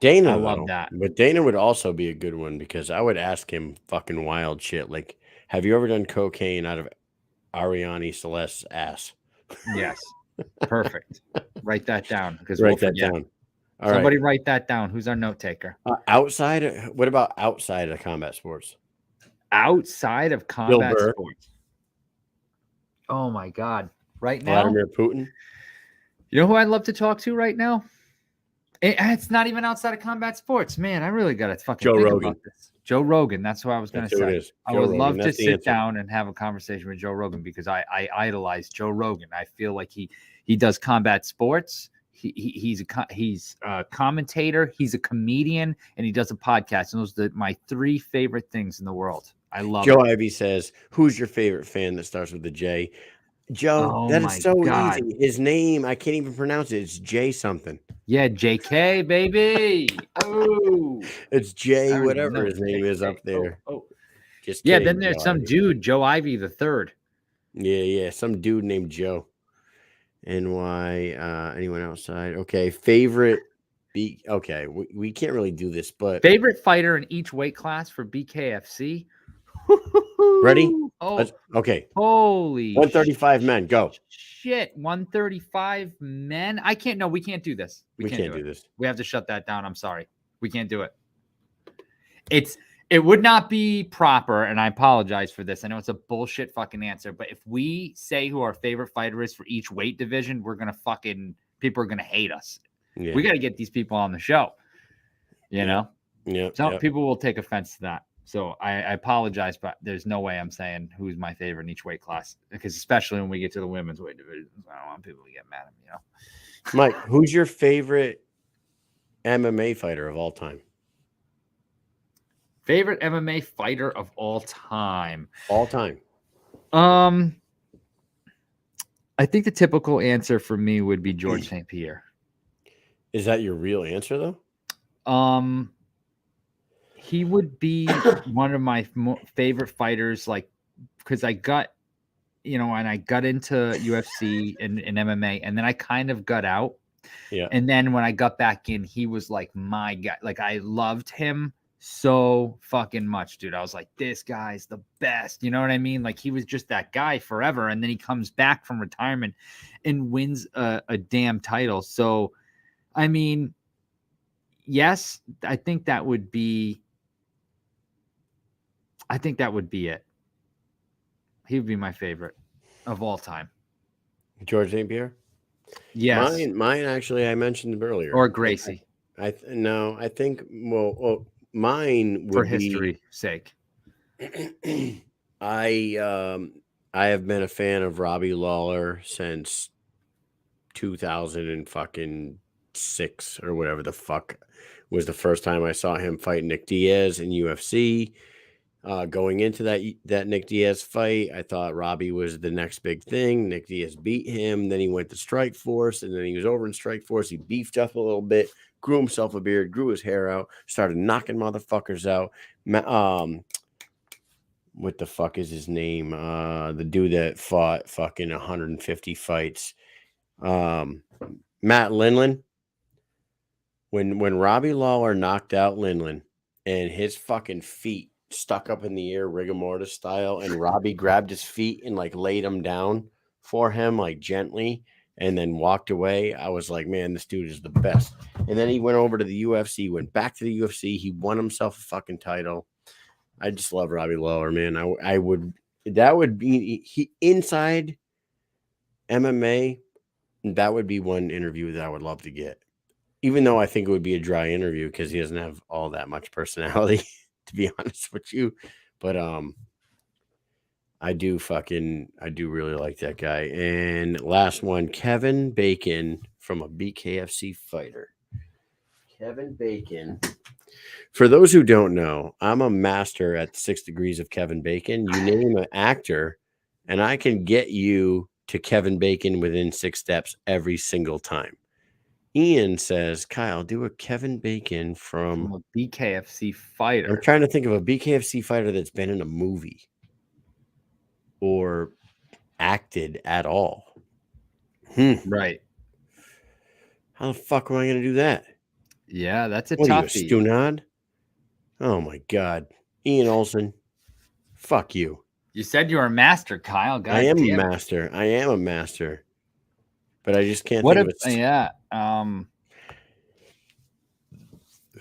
Dana, I love that. But Dana would also be a good one, because I would ask him fucking wild shit. Like, have you ever done cocaine out of Ariane Celeste's ass? Yes. Perfect. Write that down, because write that down. All Somebody write that down. Who's our note taker? What about outside of combat sports? Outside of combat sports. Oh my God. Right now, Vladimir Putin. You know who I'd love to talk to right now? It's not even outside of combat sports. Man, I really got to fucking think about this. Joe Rogan. That's what I was going to say. I would love to sit down and have a conversation with Joe Rogan, because I idolize Joe Rogan. I feel like he does combat sports. He's a commentator. He's a comedian, and he does a podcast. And those are my three favorite things in the world. I love Joe Ivy says, who's your favorite fan that starts with a J? Joe, that is so easy. His name, I can't even pronounce it. It's J something. Yeah, JK, baby. Oh, it's J, whatever his name is up there. Just kidding, then there's some dude, Joe Ivy the third. Yeah, some dude named Joe. NY, anyone outside? Okay, favorite okay, we can't really do this, but favorite fighter in each weight class for BKFC. Ready? Oh, okay. Holy 135 men, go. Shit, 135 men. We can't do this. We can't do this. We have to shut that down. I'm sorry. We can't do it. It would not be proper, and I apologize for this. I know it's a bullshit fucking answer, but if we say who our favorite fighter is for each weight division, people are gonna hate us. Yeah. We got to get these people on the show. You know? Yeah. Some people will take offense to that. So I apologize, but there's no way I'm saying who's my favorite in each weight class, because especially when we get to the women's weight divisions, I don't want people to get mad at me. Mike, who's your favorite MMA fighter of all time? Favorite MMA fighter of all time? All time. I think the typical answer for me would be George St. Pierre. Is that your real answer, though? He would be one of my favorite fighters, like, because I got, and I got into UFC and MMA, and then I kind of got out. Yeah. And then when I got back in, he was like my guy. Like, I loved him so fucking much, dude. I was like, this guy's the best. You know what I mean? Like, he was just that guy forever. And then he comes back from retirement and wins a damn title. So, I mean, yes, I think that would be it. He would be my favorite of all time. George St. Pierre? Yes. Mine actually, I mentioned earlier. Or Gracie. I think mine would for history's sake. I have been a fan of Robbie Lawler since 2006 or whatever the fuck was the first time I saw him fight Nick Diaz in UFC. Going into that Nick Diaz fight, I thought Robbie was the next big thing. Nick Diaz beat him. Then he went to Strikeforce, and then he was over in Strikeforce. He beefed up a little bit, grew himself a beard, grew his hair out, started knocking motherfuckers out. What the fuck is his name? The dude that fought fucking 150 fights. Matt Lindland. When Robbie Lawler knocked out Lindland, and his fucking feet stuck up in the air, rigor mortis style, and Robbie grabbed his feet and like laid him down for him, like gently, and then walked away. I was like, man, this dude is the best. And then he went over to the UFC, went back to the UFC. He won himself a fucking title. I just love Robbie Lawler, man. I would, that would be, he inside MMA, that would be one interview that I would love to get. Even though I think it would be a dry interview because he doesn't have all that much personality, to be honest with you. But I do really like that guy. And last one, Kevin Bacon from a BKFC fighter. Kevin Bacon. For those who don't know, I'm a master at 6 degrees of Kevin Bacon. You name an actor, and I can get you to Kevin Bacon within 6 steps every single time. Ian says, Kyle, do a Kevin Bacon from a BKFC fighter. I'm trying to think of a BKFC fighter that's been in a movie or acted at all. Right. How the fuck am I going to do that? Yeah, that's a toughie. Are you a Stunad? Oh my God. Ian Olsen. Fuck you. You said you were a master, Kyle. God I am damn a master. I am a master. But I just can't what think if, of it. yeah.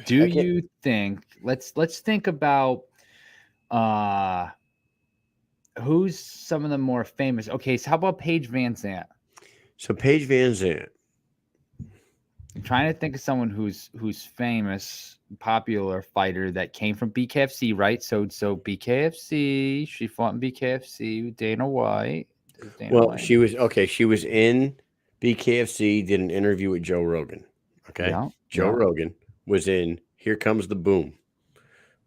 Do you think let's think about who's some of the more famous? Okay, so how about Paige Vanzant? So Paige Vanzant. I'm trying to think of someone who's famous, popular fighter that came from BKFC, right? So BKFC, she fought in BKFC with Dana White. She was in BKFC, did an interview with Joe Rogan. Okay. Yeah, Joe Rogan was in Here Comes the Boom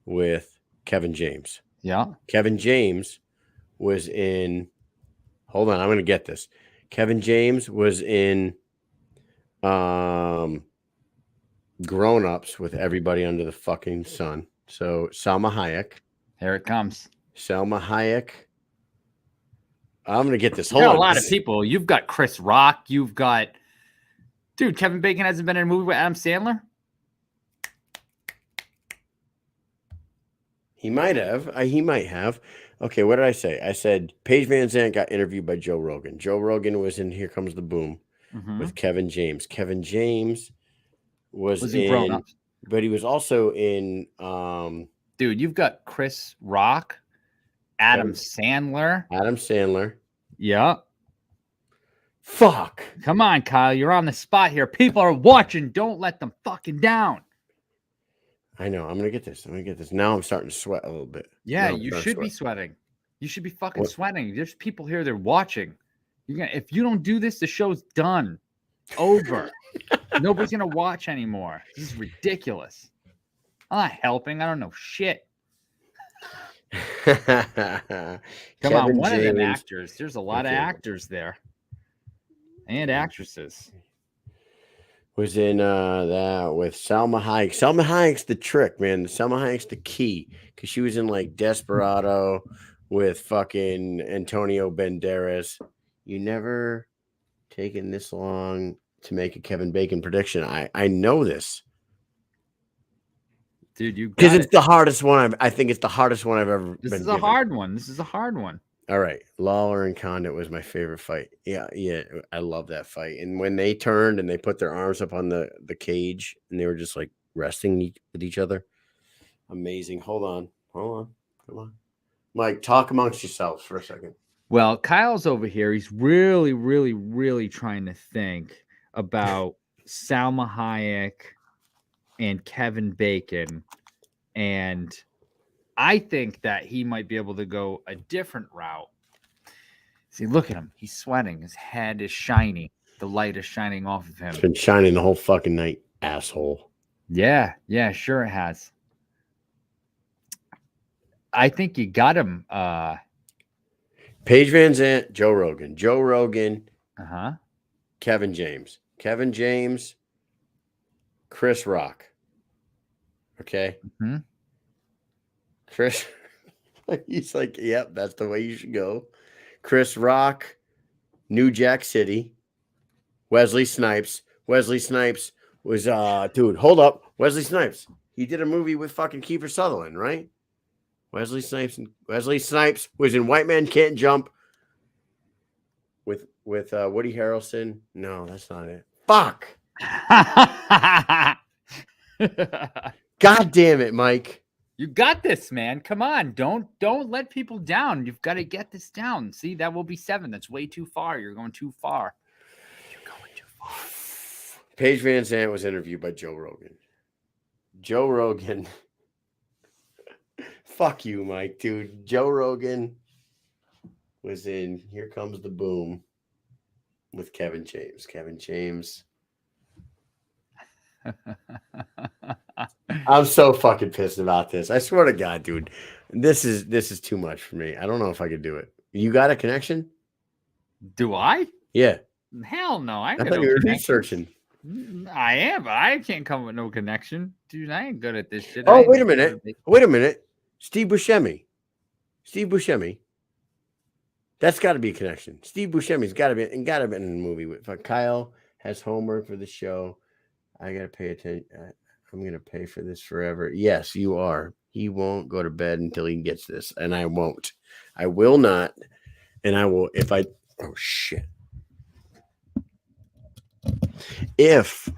with Kevin James. Yeah. Kevin James was in, hold on, I'm going to get this. Kevin James was in Grown Ups with Everybody Under the Fucking Sun. So Salma Hayek. Here it comes. Salma Hayek. I'm going to get this. Hold on. A lot of people. You've got Chris Rock. You've got, dude, Kevin Bacon hasn't been in a movie with Adam Sandler. He might have. He might have. Okay, what did I say? I said Paige Vanzant got interviewed by Joe Rogan. Joe Rogan was in Here Comes the Boom with Kevin James. Kevin James was in Grown Ups, but he was also in. Dude, you've got Chris Rock, Adam Sandler. Yeah. Fuck. Come on, Kyle. You're on the spot here. People are watching. Don't let them fucking down. I know. I'm going to get this. Now I'm starting to sweat a little bit. Yeah, you should be sweating. You should be fucking sweating. There's people here. They're watching. If you don't do this, the show's done. Over. Nobody's going to watch anymore. This is ridiculous. I'm not helping. I don't know shit. Come on, one of them actors. There's a lot of actors there. And actresses. Was in that with Salma Hayek. Salma Hayek's the trick, man. Salma Hayek's the key because she was in like Desperado with fucking Antonio Banderas. You never taken this long to make a Kevin Bacon prediction. I know this, dude. You because it's the hardest one. I think it's the hardest one I've ever. This is a hard one. This is a hard one. All right, Lawler and Condit was my favorite fight. Yeah, I love that fight. And when they turned and they put their arms up on the cage and they were just like resting with each other, amazing. Hold on, come on, Mike, talk amongst yourselves for a second. Well, Kyle's over here. He's really, really, really trying to think about Salma Hayek and Kevin Bacon, and I think that he might be able to go a different route. See, look at him. He's sweating. His head is shiny. The light is shining off of him. It's been shining the whole fucking night, asshole. Yeah, sure it has. I think you got him. Paige Vanzant, Joe Rogan. Kevin James. Chris Rock. Okay. Chris, he's like, yep, that's the way you should go. Chris Rock, New Jack City, Wesley Snipes. Wesley Snipes was, dude, hold up. Wesley Snipes. He did a movie with fucking Kiefer Sutherland, right? Wesley Snipes was in White Man Can't Jump with Woody Harrelson. No, that's not it. Fuck. God damn it, Mike. You got this, man. Come on. Don't let people down. You've got to get this down. See, that will be 7. That's way too far. You're going too far. You're going too far. Paige Vanzant was interviewed by Joe Rogan. Joe Rogan. Fuck you, Mike, dude. Joe Rogan was in Here Comes the Boom with Kevin James. Kevin James. I'm so fucking pissed about this. I swear to God, dude. This is too much for me. I don't know if I could do it. You got a connection? Do I? Yeah. Hell no. I thought you were researching. I am, but I can't come with no connection. Dude, I ain't good at this shit. Oh, wait a minute. Wait a minute. Steve Buscemi. That's got to be a connection. Steve Buscemi's got to be in the movie with Kyle has homework for the show. I got to pay attention. I'm going to pay for this forever. Yes, you are. He won't go to bed until he gets this, and I won't. I will not, and I will if I. Oh shit! If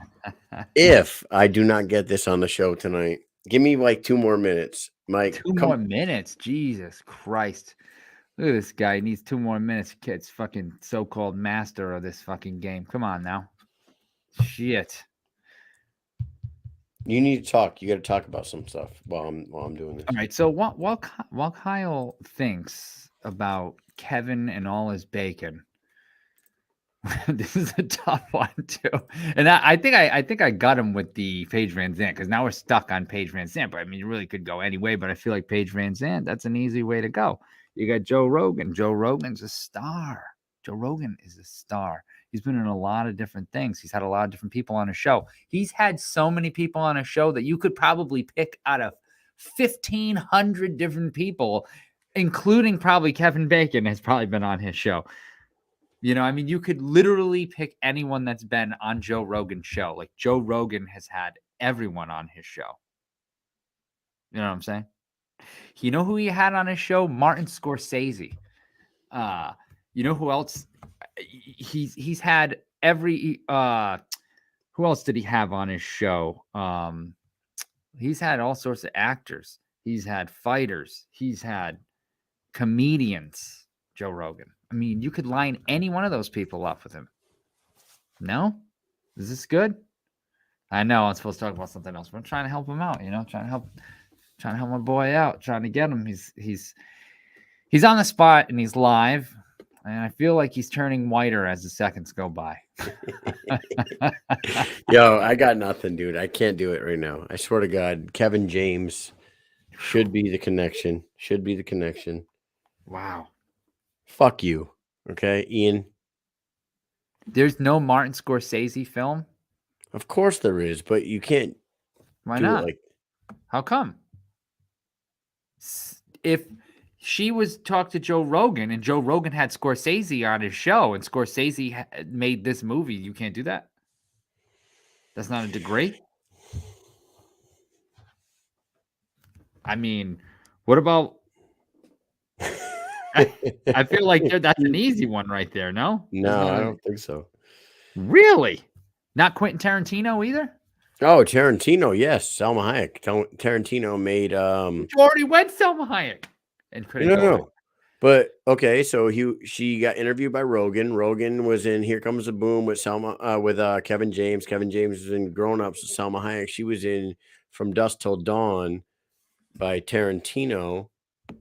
I do not get this on the show tonight, give me like 2 more minutes, Mike. 2 more minutes. Jesus Christ! Look at this guy. He needs 2 more minutes. Kid's fucking so-called master of this fucking game. Come on now. Shit. You need to talk. You got to talk about some stuff while I'm doing this. All right. So while Kyle thinks about Kevin and all his bacon, this is a tough one too. And I think I got him with the Paige Vanzant because now we're stuck on Paige Vanzant. But I mean, you really could go any way. But I feel like Paige Vanzant, that's an easy way to go. You got Joe Rogan. Joe Rogan's a star. Joe Rogan is a star. He's been in a lot of different things. He's had a lot of different people on his show. He's had so many people on his show that you could probably pick out of 1,500 different people, including probably Kevin Bacon has probably been on his show. You know, I mean, you could literally pick anyone that's been on Joe Rogan's show. Like Joe Rogan has had everyone on his show. You know what I'm saying? You know who he had on his show? Martin Scorsese. You know who else? He's had every who else did he have on his show? He's had all sorts of actors. He's had fighters. He's had comedians. Joe Rogan. I mean, you could line any one of those people up with him. No? Is this good? I know I'm supposed to talk about something else, but I'm trying to help him out, you know, trying to help my boy out, trying to get him. He's on the spot and he's live. And I feel like he's turning whiter as the seconds go by. Yo, I got nothing, dude. I can't do it right now. I swear to God, Kevin James should be the connection. Wow. Fuck you. Okay, Ian? There's no Martin Scorsese film? Of course there is, but you can't. Why not? How come? If she was talk to Joe Rogan and Joe Rogan had Scorsese on his show and Scorsese made this movie, you can't do that? That's not a degree? I mean, what about... I feel like that's an easy one right there, no? No, I don't think so. Really? Not Quentin Tarantino either? Oh, Tarantino, yes. Salma Hayek. Tarantino made... You already went Salma Hayek. And no. But okay, so she got interviewed by Rogan. Rogan was in Here Comes the Boom with Kevin James. Kevin James was in Grown Ups with Salma Hayek. She was in From Dusk Till Dawn by Tarantino.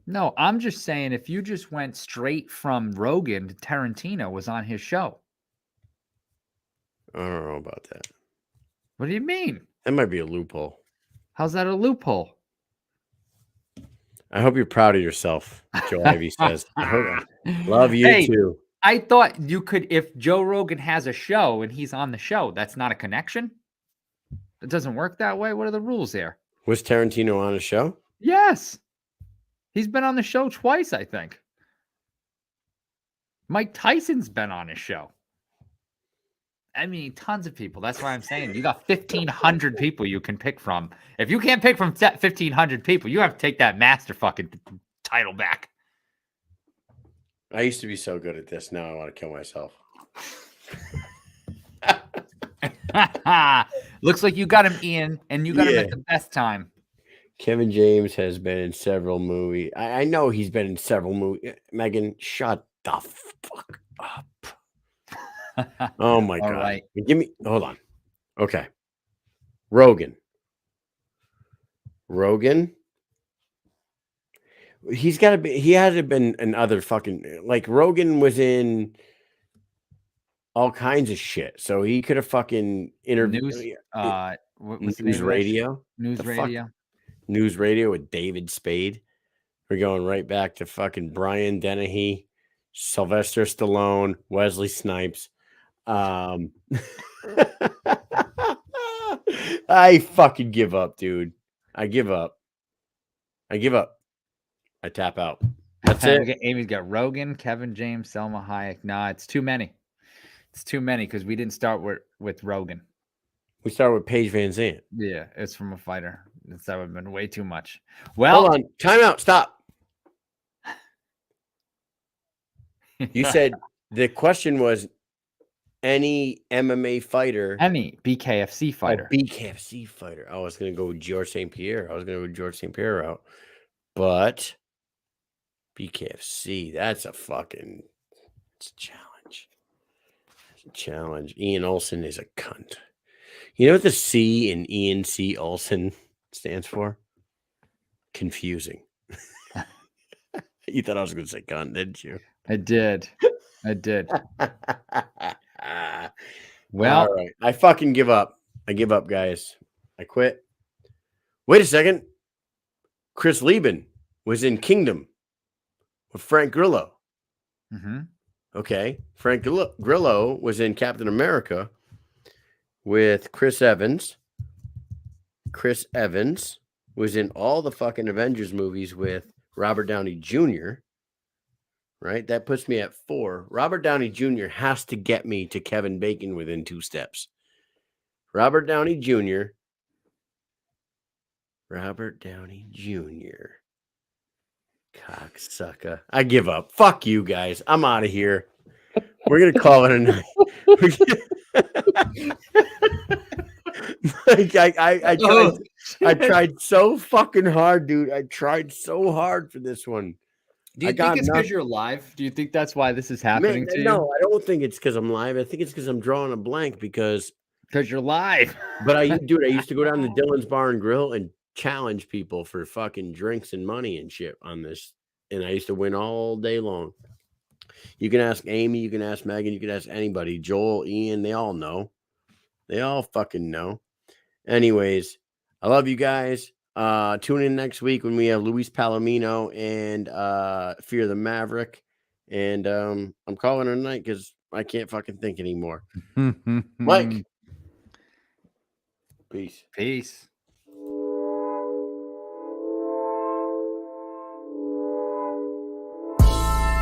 No, I'm just saying if you just went straight from Rogan to Tarantino was on his show. I don't know about that. What do you mean? That might be a loophole. How's that a loophole? I hope you're proud of yourself, Joe Ivy says. Love you too. I thought you could, if Joe Rogan has a show and he's on the show, that's not a connection? It doesn't work that way? What are the rules there? Was Tarantino on a show? Yes. He's been on the show twice, I think. Mike Tyson's been on his show. I mean, tons of people. That's why I'm saying you got 1,500 people you can pick from. If you can't pick from 1,500 people, you have to take that master fucking title back. I used to be so good at this. Now I want to kill myself. Looks like you got him, Ian, and you got him at the best time. Kevin James has been in several movies. I know he's been in several movies. Megan, shut the fuck up. Oh my God. Right. Hold on. Okay. Rogan. He's got to be, he hasn't been in other fucking, like Rogan was in all kinds of shit. So he could have fucking interviewed. What's the News name Radio. News Radio. News Radio with David Spade. We're going right back to fucking Brian Dennehy, Sylvester Stallone, Wesley Snipes. I fucking give up, dude. I give up. I tap out. That's it. Amy's got Rogan, Kevin James, Selma Hayek. Nah, it's too many. It's too many because we didn't start with Rogan. We started with Paige Vanzant. Yeah, it's from a fighter. That would have been way too much. Well, hold on. Time out. Stop. You said the question was any MMA fighter. Any BKFC fighter. Oh, BKFC fighter. I was going to go with George St. Pierre. Out. But BKFC, it's a challenge. It's a challenge. Ian Olsen is a cunt. You know what the C in Ian C. Olsen stands for? Confusing. You thought I was going to say cunt, didn't you? I did. Well, all right. I fucking give up. I give up, guys. I quit. Wait a second. Chris Lieben was in Kingdom with Frank Grillo. Mm-hmm. Okay. Frank Grillo was in Captain America with Chris Evans. Chris Evans was in all the fucking Avengers movies with Robert Downey Jr. Right? That puts me at 4. Robert Downey Jr. has to get me to Kevin Bacon within 2 steps. Robert Downey Jr. Cocksucker. I give up. Fuck you guys. I'm out of here. We're going to call it a night. I tried so fucking hard, dude. I tried so hard for this one. Do you think it's because you're live? Do you think that's why this is happening to you? No, I don't think it's because I'm live. I think it's because I'm drawing a blank because you're live. But I used to go down to Dylan's Bar and Grill and challenge people for fucking drinks and money and shit on this. And I used to win all day long. You can ask Amy, you can ask Megan, you can ask anybody. Joel, Ian, they all know. They all fucking know. Anyways, I love you guys. Tune in next week when we have Luis Palomino and Fear the Maverick. And I'm calling it a night because I can't fucking think anymore. Mike. Peace.